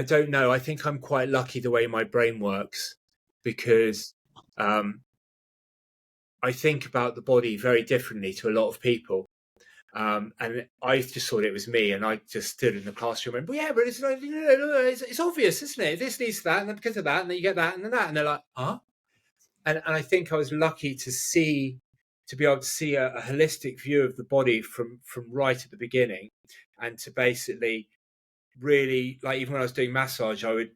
Speaker 2: don't know. I think I'm quite lucky the way my brain works because I think about the body very differently to a lot of people. And I just thought it was me, and I just stood in the classroom and, yeah, but it's obvious, isn't it? This leads to that, and then because of that, and then you get that, and then that, and they're like, huh? And I think I was lucky to be able to see a holistic view of the body from right at the beginning, and to basically really, like, even when I was doing massage, I would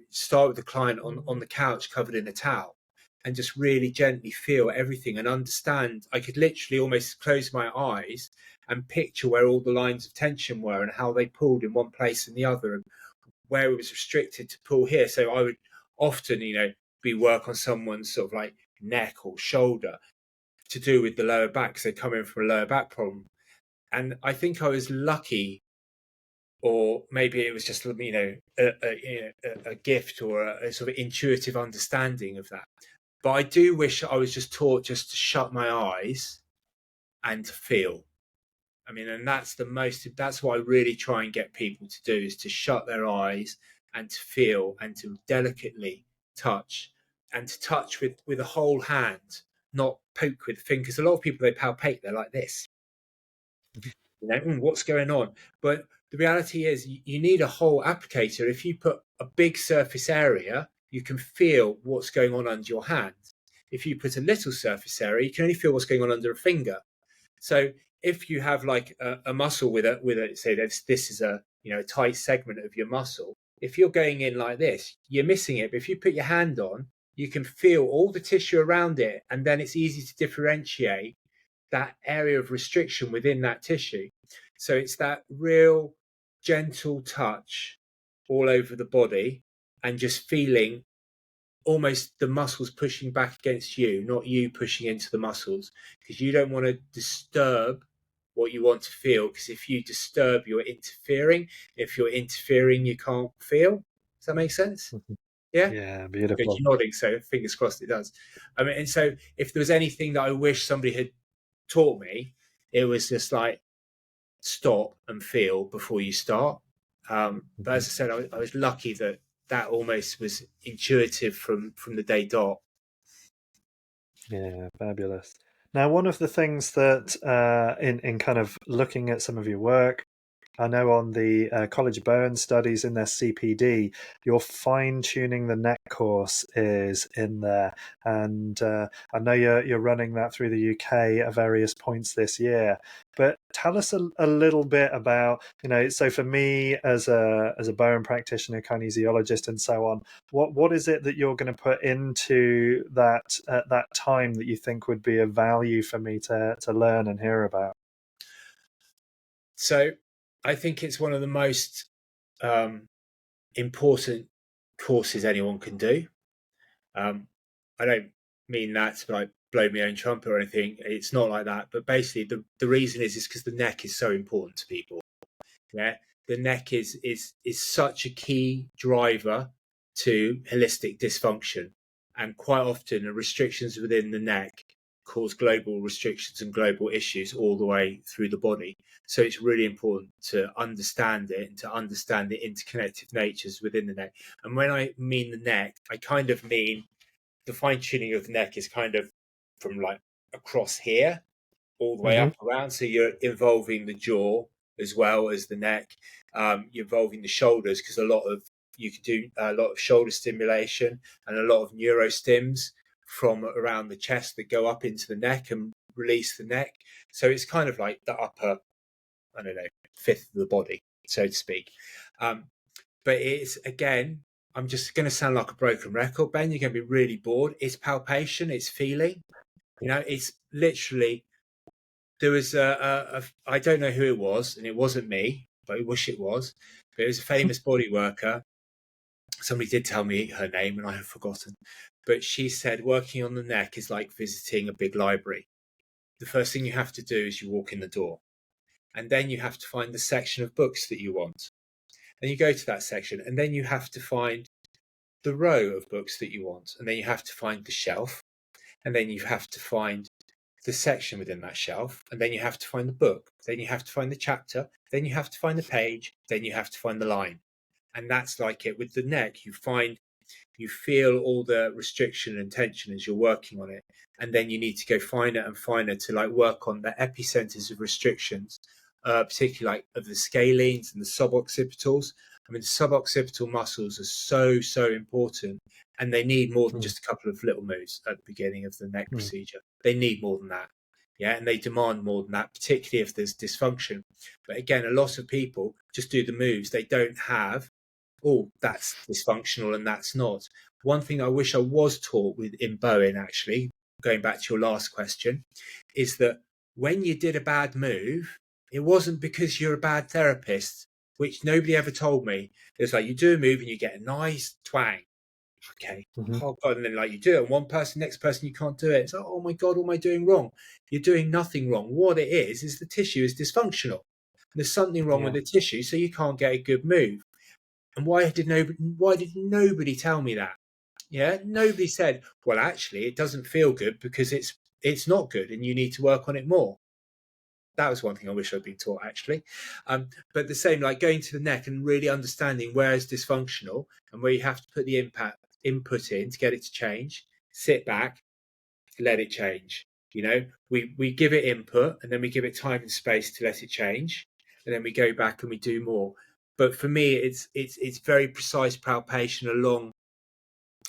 Speaker 2: start with the client on the couch covered in a towel and just really gently feel everything and understand. I could literally almost close my eyes and picture where all the lines of tension were and how they pulled in one place and the other, and where it was restricted to pull here. So I would often, be work on someone's sort of like neck or shoulder to do with the lower back, because they come in from a lower back problem. And I think I was lucky, or maybe it was just a gift or a sort of intuitive understanding of that. But I do wish I was just taught just to shut my eyes and to feel. I mean, and that's what I really try and get people to do, is to shut their eyes and to feel and to delicately touch, and to touch with a whole hand, not poke with fingers. A lot of people, they palpate, they're like this, what's going on? But the reality is you need a whole applicator. If you put a big surface area, you can feel what's going on under your hand. If you put a little surface area, you can only feel what's going on under a finger. So if you have like a muscle with a say this is a tight segment of your muscle, if you're going in like this, you're missing it. But if you put your hand on, you can feel all the tissue around it, and then it's easy to differentiate that area of restriction within that tissue. So it's that real gentle touch all over the body, and just feeling almost the muscles pushing back against you, not you pushing into the muscles, because you don't want to disturb what you want to feel, because if you disturb, you're interfering. If you're interfering, you can't feel. Does that make sense? Yeah.
Speaker 1: Yeah,
Speaker 2: Good,
Speaker 1: beautiful.
Speaker 2: you're nodding, so fingers crossed it does. I mean, and so if there was anything that I wish somebody had taught me, it was just like stop and feel before you start. But
Speaker 1: Mhm.
Speaker 2: as I said, I was lucky that that almost was intuitive from the day dot.
Speaker 1: Yeah, fabulous. Now, one of the things that in kind of looking at some of your work, I know on the College of Bowen studies in their CPD, your fine tuning the neck course is in there, and I know you're running that through the UK at various points this year. But tell us a little bit about, so for me as a Bowen practitioner, kinesiologist, and so on, what is it that you're going to put into that time that you think would be of value for me to learn and hear about?
Speaker 2: So I think it's one of the most um, important courses anyone can do. I don't mean that to like blow my own trumpet or anything. It's not like that. But basically, the reason is because the neck is so important to people. Yeah, the neck is such a key driver to holistic dysfunction, and quite often the restrictions within the neck cause global restrictions and global issues all the way through the body. So it's really important to understand it and to understand the interconnected natures within the neck. And when I mean the neck, I kind of mean the fine tuning of the neck is kind of from like across here all the way
Speaker 1: Hmm.
Speaker 2: up around. So you're involving the jaw as well as the neck. You're involving the shoulders because you can do a lot of shoulder stimulation and a lot of neurostims from around the chest that go up into the neck and release the neck. So it's kind of like the upper, I don't know, fifth of the body, so to speak. Um, but it's again, I'm just going to sound like a broken record, Ben. You're going to be really bored. It's palpation, it's feeling. It's literally there was I don't know who it was, and it wasn't me, but I wish it was. But it was a famous body worker. Somebody did tell me her name, and I have forgotten. But she said working on the neck is like visiting a big library. The first thing you have to do is you walk in the door, and then you have to find the section of books that you want. And you go to that section, and then you have to find the row of books that you want, and then you have to find the shelf, and then you have to find the section within that shelf, and then you have to find the book, then you have to find the chapter, then you have to find the page, then you have to find the line. And that's like it with the neck. You feel all the restriction and tension as you're working on it, and then you need to go finer and finer to like work on the epicenters of restrictions, particularly like of the scalenes and the suboccipitals. I mean, the suboccipitals muscles are so important, and they need more than just a couple of little moves at the beginning of the neck
Speaker 1: Mm.
Speaker 2: procedure. They need more than that. Yeah, and they demand more than that, particularly if there's dysfunction. But again, a lot of people just do the moves. They don't have, oh, that's dysfunctional and that's not. One thing I wish I was taught with in Bowen, actually, going back to your last question, is that when you did a bad move, it wasn't because you're a bad therapist, which nobody ever told me. It's like you do a move and you get a nice twang. Okay.
Speaker 1: Mhm.
Speaker 2: Oh God, and then like you do it, and one person, next person, you can't do it. It's like, oh my God, what am I doing wrong? You're doing nothing wrong. What it is the tissue is dysfunctional. There's something wrong with
Speaker 1: Yeah.
Speaker 2: the tissue, so you can't get a good move. And why did nobody tell me that? Yeah, nobody said, well, actually, it doesn't feel good because it's not good, and you need to work on it more. That was one thing I wish I'd been taught actually. But the same, like going to the neck and really understanding where is dysfunctional and where you have to put the input in to get it to change. Sit back, let it change. We give it input and then we give it time and space to let it change, and then we go back and we do more. But for me, it's very precise palpation along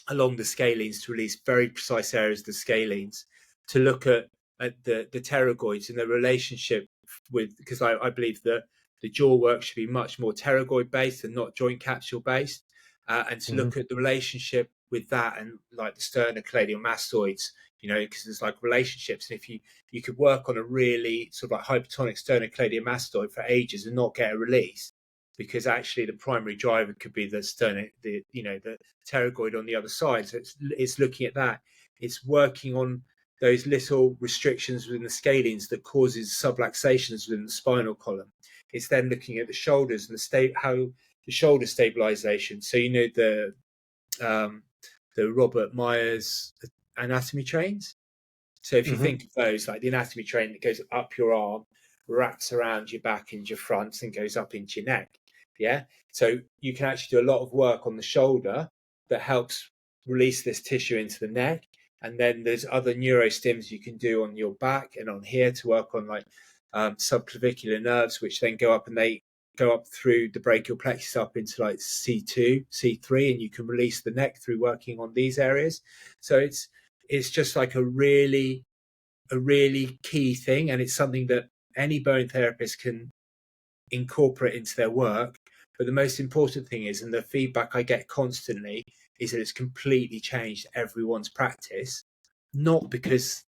Speaker 2: the scalenes to release very precise areas of the scalenes to look at the pterygoids and their relationship with, because I believe that the jaw work should be much more pterygoid based and not joint capsule based, and to
Speaker 1: Mhm.
Speaker 2: look at the relationship with that and like the sternocleidomastoids, because there's like relationships, and if you could work on a really sort of like hypertonic sternocleidomastoid for ages and not get a release, because actually the primary driver could be the the pterygoid on the other side. So it's looking at that. It's working on those little restrictions within the scalenes that causes subluxations within the spinal column. It's then looking at the shoulders and how the shoulder stabilization. So the the Robert Myers anatomy trains. So if you
Speaker 1: Mm-hmm.
Speaker 2: think of those, like the anatomy train that goes up your arm, wraps around your back and your front, and goes up into your neck. Yeah. So you can actually do a lot of work on the shoulder that helps release this tissue into the neck. And then there's other neurostims you can do on your back and on here to work on like subclavicular nerves, which then go up and they go up through the brachial plexus up into like C2, C3, and you can release the neck through working on these areas. So it's just like a really key thing, and it's something that any bone therapist can incorporate into their work. But the most important thing is, and the feedback I get constantly, is that it's completely changed everyone's practice, not because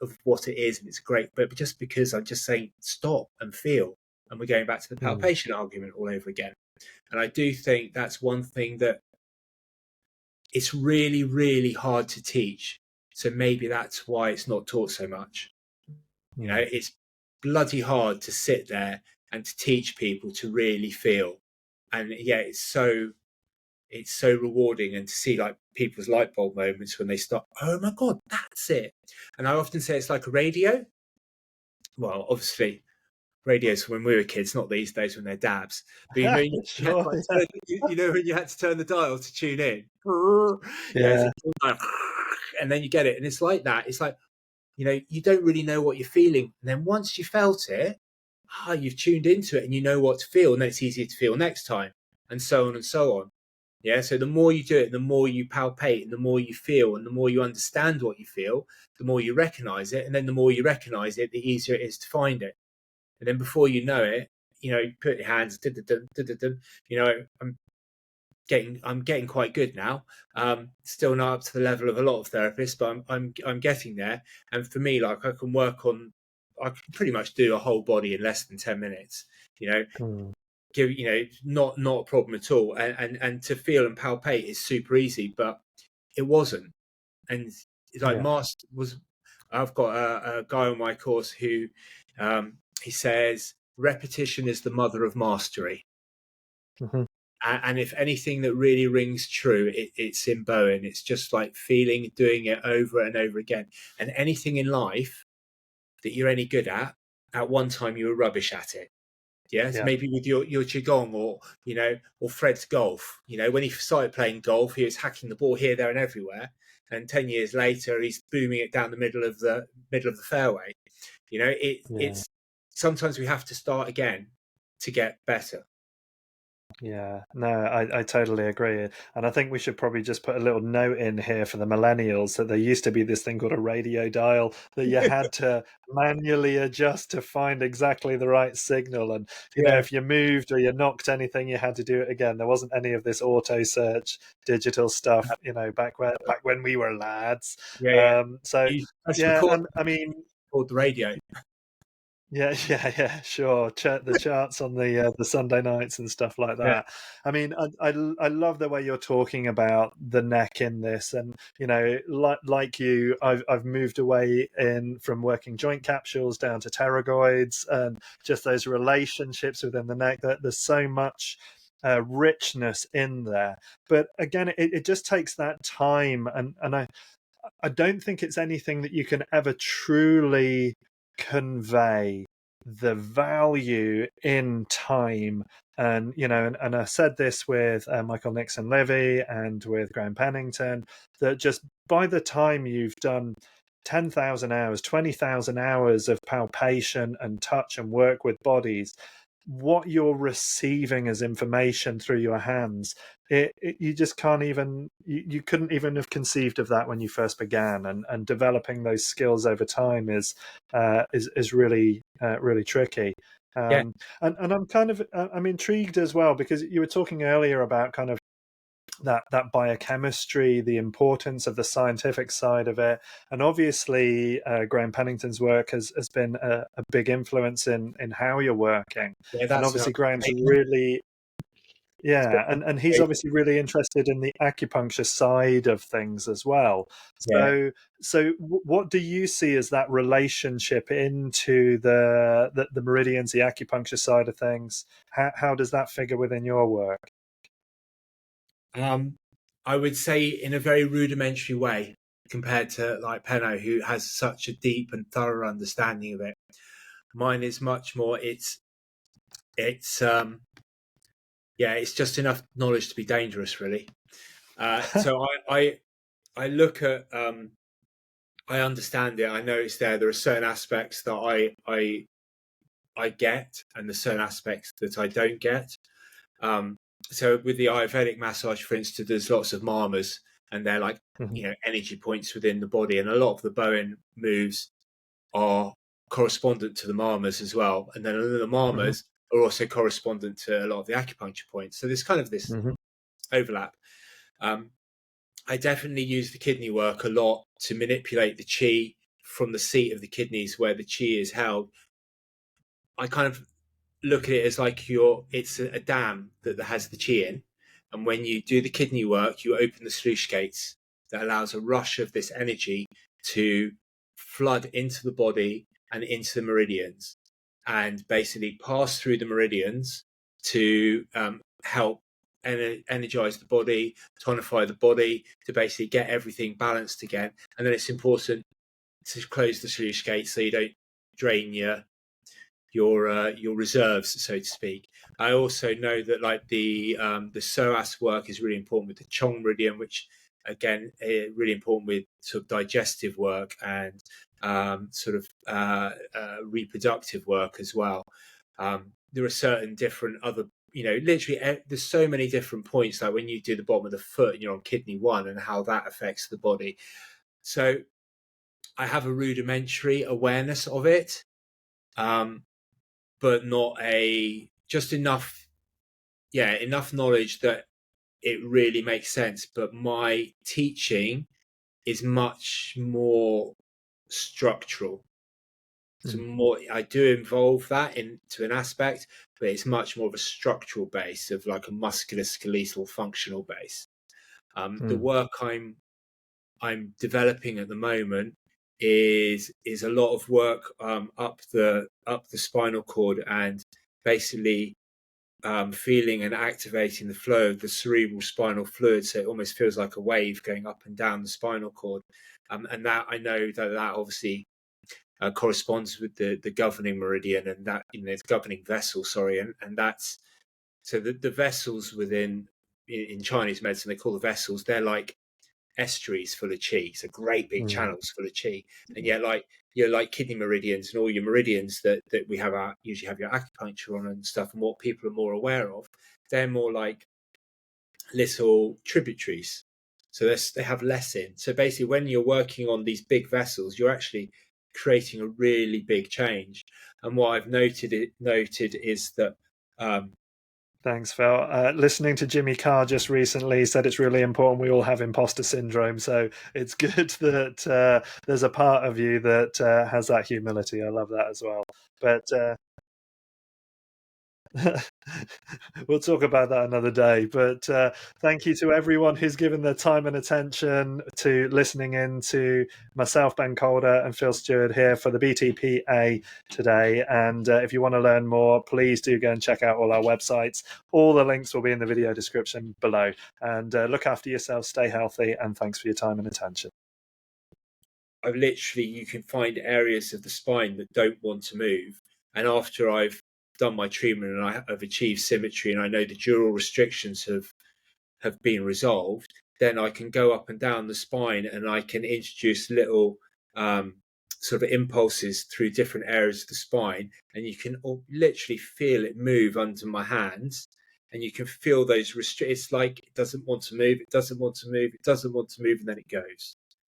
Speaker 2: of what it is and it's great, but just because I'm just saying stop and feel. And we're going back to the palpation argument all over again. And I do think that's one thing that it's really, really hard to teach. So maybe that's why it's not taught so much. You know, it's bloody hard to sit there and to teach people to really feel. And yeah, it's so rewarding, and to see like people's light bulb moments when they stop, oh my God, that's it. And I often say it's like a radio. Well, obviously radios when we were kids, not these days when they're dabs. But you know,
Speaker 1: Sure,
Speaker 2: you know when you had to turn the dial to tune in.
Speaker 1: yeah.
Speaker 2: And then you get it. And it's like that. It's like, you know, you don't really know what you're feeling. And then once you felt it, you've tuned into it and you know what to feel. And then it's easier to feel next time, and so on and so on. Yeah. So the more you do it, the more you palpate and the more you feel and the more you understand what you feel, the more you recognize it. And then the more you recognize it, the easier it is to find it. And then before you know it, you know, you put your hands, you know, I'm getting quite good now. Still not up to the level of a lot of therapists, but I'm getting there. And for me, like I can pretty much do a whole body in less than 10 minutes. You know, not a problem at all. And to feel and palpate is super easy, but it wasn't. And like I've got a guy on my course who he says repetition is the mother of mastery.
Speaker 1: Mm-hmm.
Speaker 2: And if anything that really rings true, it's in Bowen. It's just like feeling, doing it over and over again. And anything in life that you're any good at one time you were rubbish at it. Yes,
Speaker 1: Yeah.
Speaker 2: maybe with your qigong or Fred's golf. You know, when he started playing golf, he was hacking the ball here, there, and everywhere. And 10 years later, he's booming it down the middle of the fairway. You know, it's sometimes we have to start again to get better.
Speaker 1: Yeah, no, I totally agree. And I think we should probably just put a little note in here for the millennials that there used to be this thing called a radio dial that you had to manually adjust to find exactly the right signal. And, you know, if you moved or you knocked anything, you had to do it again. There wasn't any of this auto search digital stuff, you know, back when we were lads. So, yeah, and I mean,
Speaker 2: called the radio.
Speaker 1: Yeah, sure. The charts on the Sunday nights and stuff like that.
Speaker 2: Yeah.
Speaker 1: I mean, I love the way you're talking about the neck in this, and you know, like you, I've moved away from working joint capsules down to pterygoids, and just those relationships within the neck. That there's so much richness in there, but again, it just takes that time, and I don't think it's anything that you can ever truly convey the value in time. And you know, and I said this with Michael Nixon Livy and with Graham Pennington, that just by the time you've done 10,000 hours, 20,000 hours of palpation and touch and work with bodies, what you're receiving as information through your hands, you just can't even, you couldn't even have conceived of that when you first began. And developing those skills over time is really really tricky. And I'm kind of I'm intrigued as well, because you were talking earlier about kind of that biochemistry, the importance of the scientific side of it, and obviously Graham Pennington's work has been a big influence in how you're working. And obviously Graham's really and he's obviously really interested in the acupuncture side of things as well. So what do you see as that relationship into the meridians, the acupuncture side of things? How does that figure within your work?
Speaker 2: I would say in a very rudimentary way compared to like Penno, who has such a deep and thorough understanding of it. Mine is much more. It's it's just enough knowledge to be dangerous, really. So I look at I understand it. I know it's there. There are certain aspects that I get, and there's certain aspects that I don't get. So with the Ayurvedic massage, for instance, there's lots of marmas, and they're like energy points within the body, and a lot of the Bowen moves are correspondent to the marmas as well, and then the marmas are also correspondent to a lot of the acupuncture points. So there's kind of this overlap. I definitely use the kidney work a lot to manipulate the chi from the seat of the kidneys where the chi is held. I kind of look at it as like it's a dam that has the chi in, and when you do the kidney work, you open the sluice gates that allows a rush of this energy to flood into the body and into the meridians, and basically pass through the meridians to help energize the body, tonify the body, to basically get everything balanced again. And then it's important to close the sluice gates so you don't drain your reserves, so to speak. I also know that like the psoas work is really important with the Chong meridian, which again really important with sort of digestive work and reproductive work as well. There are certain different other, literally there's so many different points, like when you do the bottom of the foot and you're on kidney 1 and how that affects the body. So I have a rudimentary awareness of it, but not just enough knowledge that it really makes sense. But my teaching is much more structural. So more, I do involve that into an aspect, but it's much more of a structural base of like a musculoskeletal functional base. The work I'm developing at the moment is a lot of work up the spinal cord, and basically feeling and activating the flow of the cerebral spinal fluid, so it almost feels like a wave going up and down the spinal cord, and that I know that obviously corresponds with the governing meridian, and that the governing vessel, and that's so the vessels within in Chinese medicine, they call the vessels, they're like estuaries full of chi, so great big channels full of chi. And yet like kidney meridians and all your meridians that we have usually have your acupuncture on and stuff, and what people are more aware of, they're more like little tributaries, so they have less in. So basically when you're working on these big vessels, you're actually creating a really big change. And what I've noted is that
Speaker 1: thanks, Phil. Listening to Jimmy Carr just recently said it's really important we all have imposter syndrome. So it's good that there's a part of you that has that humility. I love that as well. But we'll talk about that another day. But thank you to everyone who's given their time and attention to listening in to myself, Ben Calder, and Phil Steward here for the BTPA today. And if you want to learn more, please do go and check out all our websites. All the links will be in the video description below. And look after yourself, stay healthy, and thanks for your time and attention.
Speaker 2: You can find areas of the spine that don't want to move. And after I've done my treatment and I have achieved symmetry, and I know the dural restrictions have been resolved, then I can go up and down the spine, and I can introduce little sort of impulses through different areas of the spine, and you can literally feel it move under my hands, and you can feel those it's like it doesn't want to move, it doesn't want to move, it doesn't want to move, and then it goes.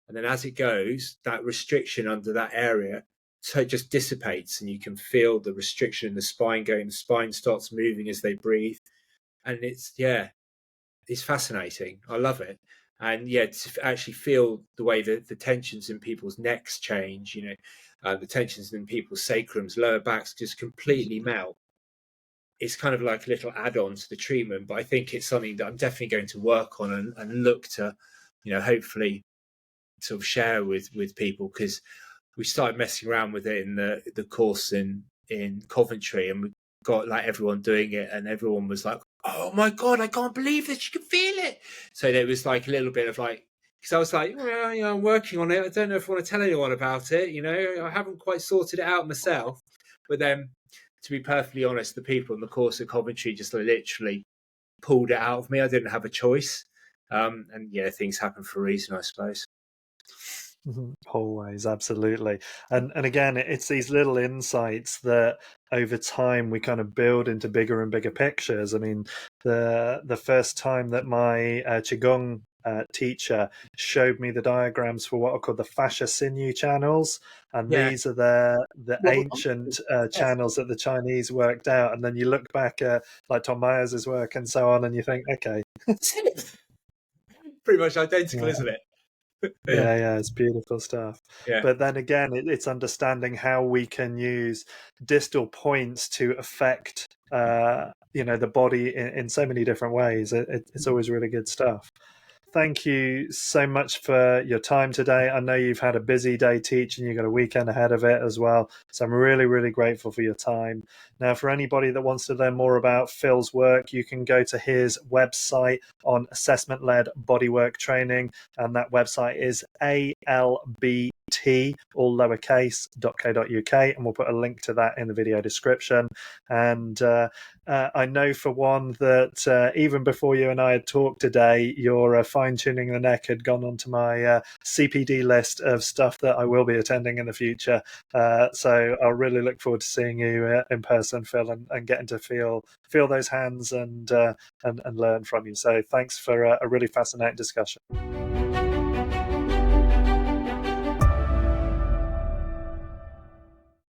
Speaker 2: And then as it goes, that restriction under that area, so it just dissipates, and you can feel the restriction in the spine going. The spine starts moving as they breathe, and it's fascinating. I love it. And to actually feel the way that the tensions in people's necks change, the tensions in people's sacrums, lower backs just completely melt. It's kind of like a little add-on to the treatment, but I think it's something that I'm definitely going to work on and look to, hopefully sort of share with people, because we started messing around with it in the course in Coventry, and we got like everyone doing it, and everyone was like, oh my God, I can't believe this. You can feel it. So there was like a little bit of like, because I was like, well, you know, I'm working on it. I don't know if I want to tell anyone about it. You know, I haven't quite sorted it out myself. But then, to be perfectly honest, the people in the course at Coventry just literally pulled it out of me. I didn't have a choice. And yeah, things happen for a reason, I suppose.
Speaker 1: Always, absolutely. And again, it's these little insights that over time we kind of build into bigger and bigger pictures. I mean, the first time that my qigong teacher showed me the diagrams for what are called the fascia sinew channels, and
Speaker 2: Yeah.
Speaker 1: these are the
Speaker 2: Well,
Speaker 1: ancient
Speaker 2: yes,
Speaker 1: channels that the Chinese worked out. And then you look back at like Tom Myers' work and so on, and you think, okay,
Speaker 2: that's it. Pretty much identical,
Speaker 1: yeah.
Speaker 2: isn't it? Yeah.
Speaker 1: Yeah, it's beautiful stuff.
Speaker 2: Yeah.
Speaker 1: But then again, it's understanding how we can use distal points to affect, the body in so many different ways. It's always really good stuff. Thank you so much for your time today. I know you've had a busy day teaching, you've got a weekend ahead of it as well. So I'm really, really grateful for your time. Now, for anybody that wants to learn more about Phil's work, you can go to his website on assessment led bodywork training. And that website is ALBT, all lowercase, .co.uk. And we'll put a link to that in the video description. And I know for one that even before you and I had talked today, your fine-tuning the neck had gone onto my CPD list of stuff that I will be attending in the future. So I'll really look forward to seeing you in person, Phil, and getting to feel those hands and learn from you. So thanks for a really fascinating discussion.